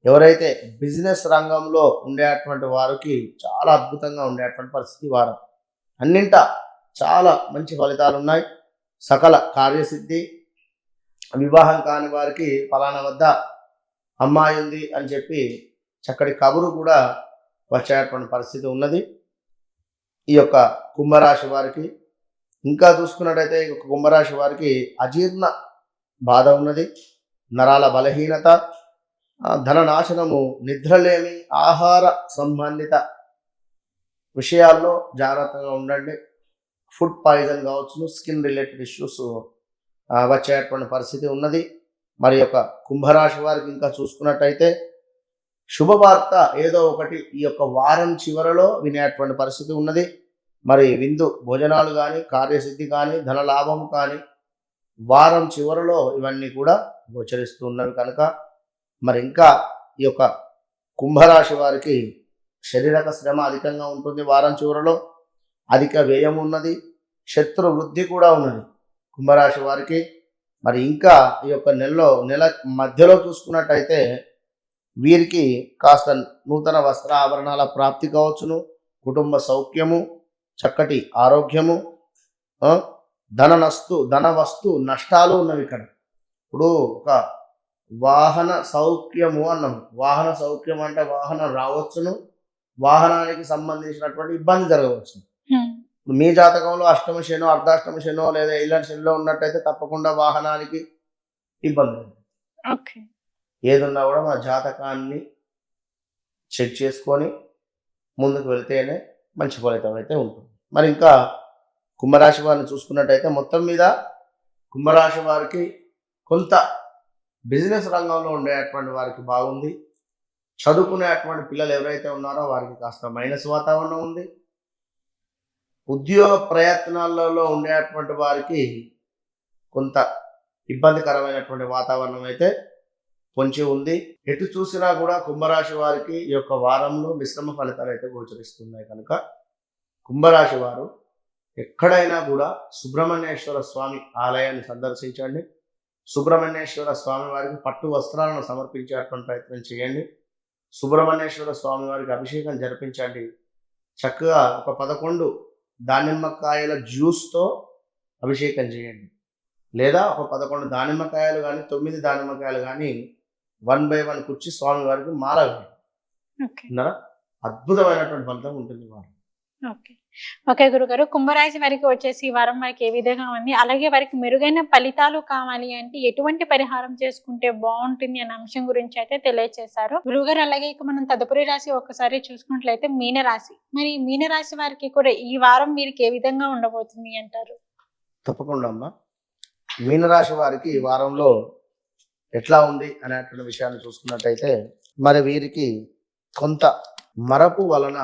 ఎవరైతే బిజినెస్ రంగంలో ఉండేటువంటి వారికి చాలా అద్భుతంగా ఉండేటువంటి పరిస్థితి వారం. అన్నింటా చాలా మంచి ఫలితాలు ఉన్నాయి. సకల కార్యసిద్ధి. వివాహం కాని వారికి ఫలానా వద్ద అమ్మాయి ఉంది అని చెప్పి చక్కటి కబురు కూడా వచ్చేటువంటి పరిస్థితి ఉన్నది ఈ యొక్క కుంభరాశి వారికి. ఇంకా చూసుకున్నట్టయితే ఈ యొక్క కుంభరాశి వారికి అజీర్ణ బాధ ఉన్నది, నరాల బలహీనత, ధననాశనము, నిద్రలేమి, ఆహార సంబంధిత విషయాల్లో జాగ్రత్తగా ఉండండి. ఫుడ్ పాయిజన్ కావచ్చును, స్కిన్ రిలేటెడ్ ఇష్యూస్ వచ్చేటువంటి పరిస్థితి ఉన్నది. మరి యొక్క కుంభరాశి వారికి ఇంకా చూసుకున్నట్టయితే శుభవార్త ఏదో ఒకటి ఈ యొక్క వారం చివరలో వినేటువంటి పరిస్థితి ఉన్నది. మరి విందు భోజనాలు కానీ, కార్యసిద్ధి కానీ, ధనలాభం కానీ, వారం చివరిలో ఇవన్నీ కూడా గోచరిస్తూ ఉన్నవి కనుక మరి ఇంకా ఈ యొక్క కుంభరాశి వారికి శారీరక శ్రమ అధికంగా ఉంటుంది. వారం చివరిలో అధిక వ్యయం ఉన్నది, శత్రు వృద్ధి కూడా ఉన్నది కుంభరాశి వారికి. మరి ఇంకా ఈ యొక్క నెల మధ్యలో చూసుకున్నట్టయితే వీరికి కాస్త నూతన వస్త్ర ఆభరణాల ప్రాప్తి కావచ్చును, కుటుంబ సౌఖ్యము, చక్కటి ఆరోగ్యము, ధన వస్తు నష్టాలు ఉన్నవి ఇక్కడ. ఇప్పుడు ఒక వాహన సౌఖ్యము అన్నాము. వాహన సౌఖ్యం అంటే వాహనం రావచ్చును, వాహనానికి సంబంధించినటువంటి ఇబ్బంది జరగవచ్చు. మీ జాతకంలో అష్టమ శనో, అర్ధాష్టమ శనో లేదా ఇలాంటి శనిలో ఉన్నట్టయితే తప్పకుండా వాహనానికి ఇబ్బంది. ఏదున్నా కూడా మా జాతకాన్ని చెక్ చేసుకొని ముందుకు వెళ్తేనే మంచి ఫలితం అయితే ఉంటుంది. మరి ఇంకా కుంభరాశి వారిని చూసుకున్నట్టయితే మొత్తం మీద కుంభరాశి వారికి కొంత బిజినెస్ రంగంలో ఉండేటువంటి వారికి బాగుంది. చదువుకునేటువంటి పిల్లలు ఎవరైతే ఉన్నారో వారికి కాస్త మైనస్ వాతావరణం ఉంది. ఉద్యోగ ప్రయత్నాలలో ఉండేటువంటి వారికి కొంత ఇబ్బందికరమైనటువంటి వాతావరణం అయితే పొంచి ఉంది. ఎటు చూసినా కూడా కుంభరాశి వారికి ఈ యొక్క వారంలో మిశ్రమ ఫలితాలు అయితే గోచరిస్తున్నాయి కనుక కుంభరాశి వారు ఎక్కడైనా కూడా సుబ్రహ్మణ్యేశ్వర స్వామి ఆలయాన్ని సందర్శించండి. సుబ్రహ్మణ్యేశ్వర స్వామి వారికి పట్టు వస్త్రాలను సమర్పించేటువంటి ప్రయత్నం చేయండి. సుబ్రహ్మణ్యేశ్వర స్వామి వారికి అభిషేకం జరిపించండి. చక్కగా ఒక 11 దానిమ్మకాయల జ్యూస్తో అభిషేకం చేయండి. లేదా ఒక 11 దానిమ్మకాయలు కానీ 9 దానిమ్మకాయలు కానీ 1 by 1 కుర్చి స్వామి వారికి మాల వేయండి. అద్భుతమైనటువంటి ఫలితం ఉంటుంది వారు. ఓకే గురుగారు, కుంభరాశి వారికి వచ్చేసి ఈ వారం వారికి ఏ విధంగా ఉంది, అలాగే వారికి మెరుగైన ఫలితాలు కావాలి అంటే ఎటువంటి పరిహారం చేసుకుంటే బాగుంటుంది అనే అంశం గురించి అయితే తెలియజేశారు గురుగారు. అలాగే ఇక మనం తదుపరి రాశి ఒకసారి చూసుకున్నట్లయితే మీనరాశి. మరి మీనరాశి వారికి కూడా ఈ వారం వీరికి ఏ విధంగా ఉండబోతుంది అంటారు? తప్పకుండా అమ్మా, మీనరాశి వారికి ఈ వారంలో ఎట్లా ఉంది అనేటువంటి విషయాన్ని చూసుకున్నట్టయితే మరి వీరికి కొంత మరపు వలన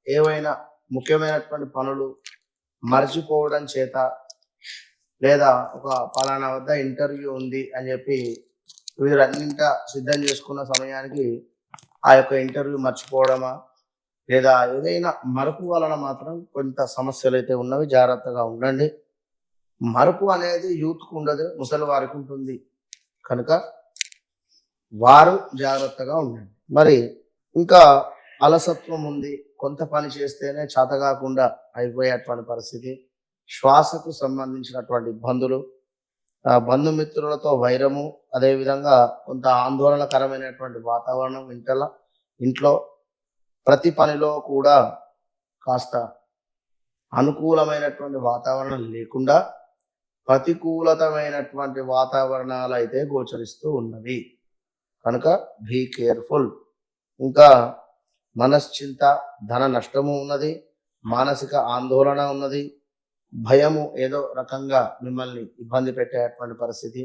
ఏవైనా ముఖ్యమైనటువంటి పనులు మర్చిపోవడం చేత, లేదా ఒక పలానా వద్ద ఇంటర్వ్యూ ఉంది అని చెప్పి వీరన్నింట సిద్ధం చేసుకున్న సమయానికి ఆ యొక్క ఇంటర్వ్యూ మర్చిపోవడమా, లేదా ఏదైనా మరపు వలన మాత్రం కొంత సమస్యలు అయితే ఉన్నవి. జాగ్రత్తగా ఉండండి. మరపు అనేది యూత్కు ఉండదు, ముసలి వారికి ఉంటుంది కనుక వారు జాగ్రత్తగా ఉండండి. మరి ఇంకా అలసత్వం ఉంది, కొంత పని చేస్తేనే చేతకాకుండా అయిపోయేటువంటి పరిస్థితి, శ్వాసకు సంబంధించినటువంటి ఇబ్బందులు, బంధుమిత్రులతో వైరము, అదేవిధంగా కొంత ఆందోళనకరమైనటువంటి వాతావరణం ఇంట్లో ప్రతి పనిలో కూడా కాస్త అనుకూలమైనటువంటి వాతావరణం లేకుండా ప్రతికూలతమైనటువంటి వాతావరణాలు అయితే గోచరిస్తూ ఉన్నవి కనుక బీ కేర్ఫుల్. ఇంకా మనశ్చింత, ధన నష్టము ఉన్నది, మానసిక ఆందోళన ఉన్నది, భయము ఏదో రకంగా మిమ్మల్ని ఇబ్బంది పెట్టేటువంటి పరిస్థితి,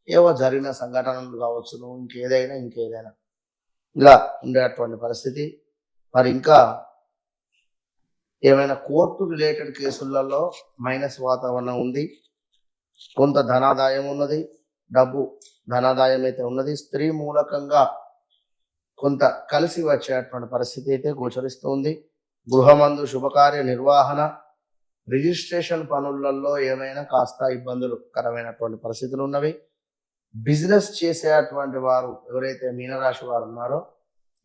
ఏవో జరిగిన సంఘటనలు కావచ్చును, ఇంకేదైనా ఇలా ఉండేటువంటి పరిస్థితి. మరి ఇంకా ఏమైనా కోర్టు రిలేటెడ్ కేసులలో మైనస్ వాతావరణం ఉంది. కొంత ధనాదాయం ఉన్నది, ధనాదాయం అయితే ఉన్నది. స్త్రీ మూలకంగా కొంత కలిసి వచ్చేటువంటి పరిస్థితి అయితే గోచరిస్తుంది. గృహమందు శుభకార్య నిర్వహణ, రిజిస్ట్రేషన్ పనులలో ఏమైనా కాస్త ఇబ్బందులు కరమైనటువంటి పరిస్థితులు ఉన్నవి. బిజినెస్ చేసేటువంటి వారు ఎవరైతే మీనరాశి వారు ఉన్నారో,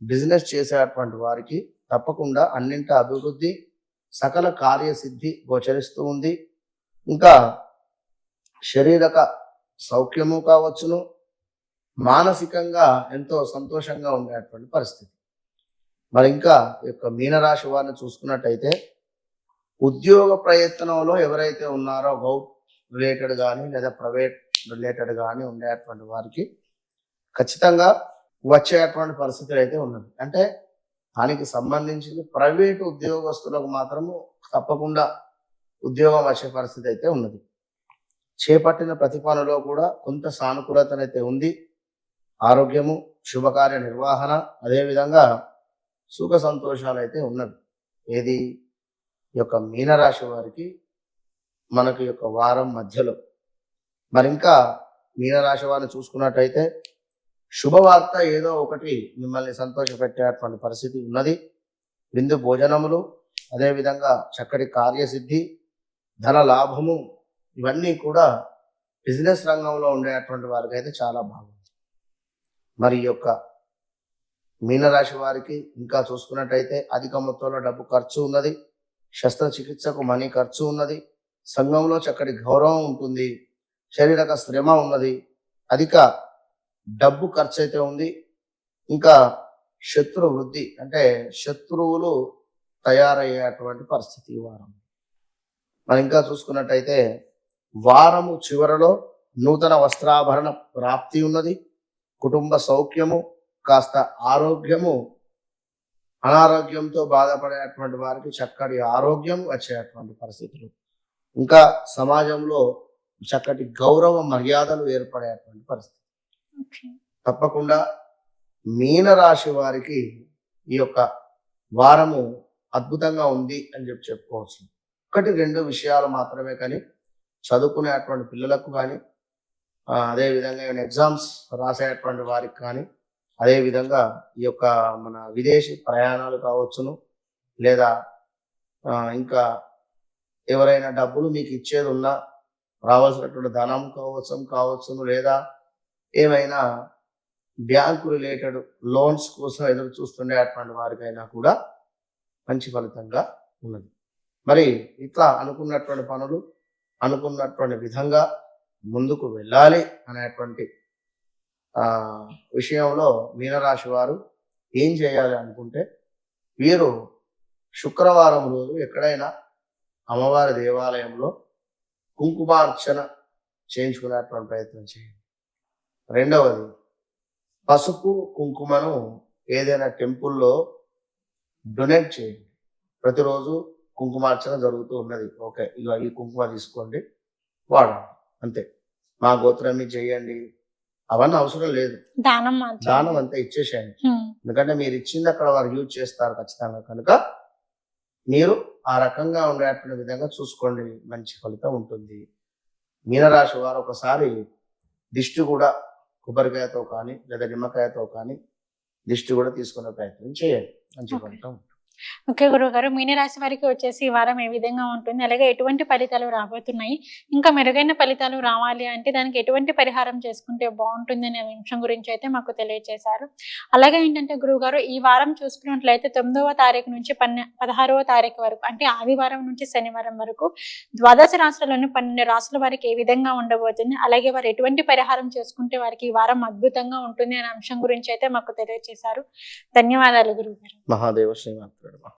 బిజినెస్ చేసేటువంటి వారికి తప్పకుండా అన్నింటి అభివృద్ధి, సకల కార్యసిద్ధి గోచరిస్తూ ఉంది. ఇంకా శారీరక సౌఖ్యము కావచ్చును, మానసికంగా ఎంతో సంతోషంగా ఉండేటువంటి పరిస్థితి. మరి ఇంకా ఈ యొక్క మీనరాశి వారిని చూసుకున్నట్టయితే ఉద్యోగ ప్రయత్నంలో ఎవరైతే ఉన్నారో గవర్నమెంట్ రిలేటెడ్ కానీ లేదా ప్రైవేట్ రిలేటెడ్ కానీ ఉండేటువంటి వారికి ఖచ్చితంగా వచ్చేటువంటి పరిస్థితులు అయితే ఉన్నది. అంటే దానికి సంబంధించింది ప్రైవేటు ఉద్యోగస్తులకు మాత్రము తప్పకుండా ఉద్యోగం వచ్చే పరిస్థితి అయితే ఉన్నది. చేపట్టిన ప్రతి పనిలో కూడా కొంత సానుకూలతనైతే ఉంది. ఆరోగ్యము, శుభకార్య నిర్వహణ, అదేవిధంగా సుఖ సంతోషాలు అయితే ఉన్నవి. ఏది ఈ యొక్క మీనరాశి వారికి మనకు యొక్క వారం మధ్యలో మరి ఇంకా మీనరాశి వారిని చూసుకున్నట్టయితే శుభవార్త ఏదో ఒకటి మిమ్మల్ని సంతోషపెట్టేటువంటి పరిస్థితి ఉన్నది. విందు భోజనములు, అదేవిధంగా చక్కటి కార్యసిద్ధి, ధన లాభము, ఇవన్నీ కూడా బిజినెస్ రంగంలో ఉండేటువంటి వారికి అయితే చాలా బాగుంది. మరి ఈ యొక్క మీనరాశి వారికి ఇంకా చూసుకున్నట్టయితే అధిక మొత్తంలో డబ్బు ఖర్చు ఉన్నది, శస్త్రచికిత్సకు మనీ ఖర్చు ఉన్నది, సంఘంలో చక్కటి గౌరవం ఉంటుంది, శారీరక శ్రమ ఉన్నది, అధిక డబ్బు ఖర్చు అయితే ఉంది. ఇంకా శత్రు వృద్ధి అంటే శత్రువులు తయారయ్యేటువంటి పరిస్థితి ఈ వారం. మరి ఇంకా చూసుకున్నట్టయితే వారము చివరలో నూతన వస్త్రాభరణ ప్రాప్తి ఉన్నది, కుటుంబ సౌఖ్యము, కాస్త ఆరోగ్యము, అనారోగ్యంతో బాధపడేటువంటి వారికి చక్కటి ఆరోగ్యం వచ్చేటువంటి పరిస్థితులు, ఇంకా సమాజంలో చక్కటి గౌరవ మర్యాదలు ఏర్పడేటువంటి పరిస్థితి. తప్పకుండా మీనరాశి వారికి ఈ యొక్క వారము అద్భుతంగా ఉంది అని చెప్పుకోవచ్చు. ఒకటి రెండు విషయాలు మాత్రమే కానీ చదువుకునేటువంటి పిల్లలకు కానీ, అదేవిధంగా ఏమైనా ఎగ్జామ్స్ రాసేటువంటి వారికి కానీ, అదేవిధంగా ఈ యొక్క మన విదేశీ ప్రయాణాలు కావచ్చును, లేదా ఇంకా ఎవరైనా డబ్బులు మీకు ఇచ్చేది ఉన్నా రావాల్సినటువంటి ధనం కావచ్చును, లేదా ఏమైనా బ్యాంకు రిలేటెడ్ లోన్స్ కోసం ఎదురు చూస్తుండేటువంటి వారికైనా కూడా మంచి ఫలితంగా ఉన్నది. మరి ఇట్లా అనుకున్నటువంటి పనులు అనుకున్నటువంటి విధంగా ముందుకు వెళ్ళాలి అనేటువంటి విషయంలో మీనరాశి వారు ఏం చేయాలి అనుకుంటే, వీరు శుక్రవారం రోజు ఎక్కడైనా అమ్మవారి దేవాలయంలో కుంకుమార్చన చేయించుకునేటువంటి ప్రయత్నం చేయండి. రెండవది, పసుపు కుంకుమను ఏదైనా టెంపుల్లో డొనేట్ చేయండి. ప్రతిరోజు కుంకుమార్చన జరుగుతూ ఉన్నది, ఓకే ఇక ఈ కుంకుమ తీసుకోండి వాడండి, అంతే. మా గోత్రం చేయండి అవన్నీ అవసరం లేదు, దానం అంతా ఇచ్చేసేయండి. ఎందుకంటే మీరు ఇచ్చింది అక్కడ వారు యూజ్ చేస్తారు ఖచ్చితంగా, కనుక మీరు ఆ రకంగా ఉండేటువంటి విధంగా చూసుకోండి, మంచి ఫలితం ఉంటుంది. మీనరాశి వారు ఒకసారి దిష్టి కూడా కొబ్బరికాయతో కానీ లేదా నిమ్మకాయతో కానీ దిష్టి కూడా తీసుకునే ప్రయత్నం చేయండి, మంచి ఫలితం. ఓకే గురువు గారు, మీనరాశి వారికి వచ్చేసి ఈ వారం ఏ విధంగా ఉంటుంది, అలాగే ఎటువంటి ఫలితాలు రాబోతున్నాయి, ఇంకా మెరుగైన ఫలితాలు రావాలి అంటే దానికి ఎటువంటి పరిహారం చేసుకుంటే బాగుంటుంది అనే అంశం గురించి అయితే మాకు తెలియజేశారు. అలాగే ఏంటంటే గురువు గారు, ఈ వారం చూసుకున్నట్లయితే 9వ తారీఖు నుంచి 16వ తారీఖు వరకు, అంటే ఆదివారం నుంచి శనివారం వరకు ద్వాదశ రాశులలోని 12 రాశుల వారికి ఏ విధంగా ఉండబోతుంది, అలాగే వారు ఎటువంటి పరిహారం చేసుకుంటే వారికి ఈ వారం అద్భుతంగా ఉంటుంది అనే అంశం గురించి అయితే మాకు తెలియజేశారు. ధన్యవాదాలు గురువు గారు. మహాదేవ శ్రీమాత్రుడు.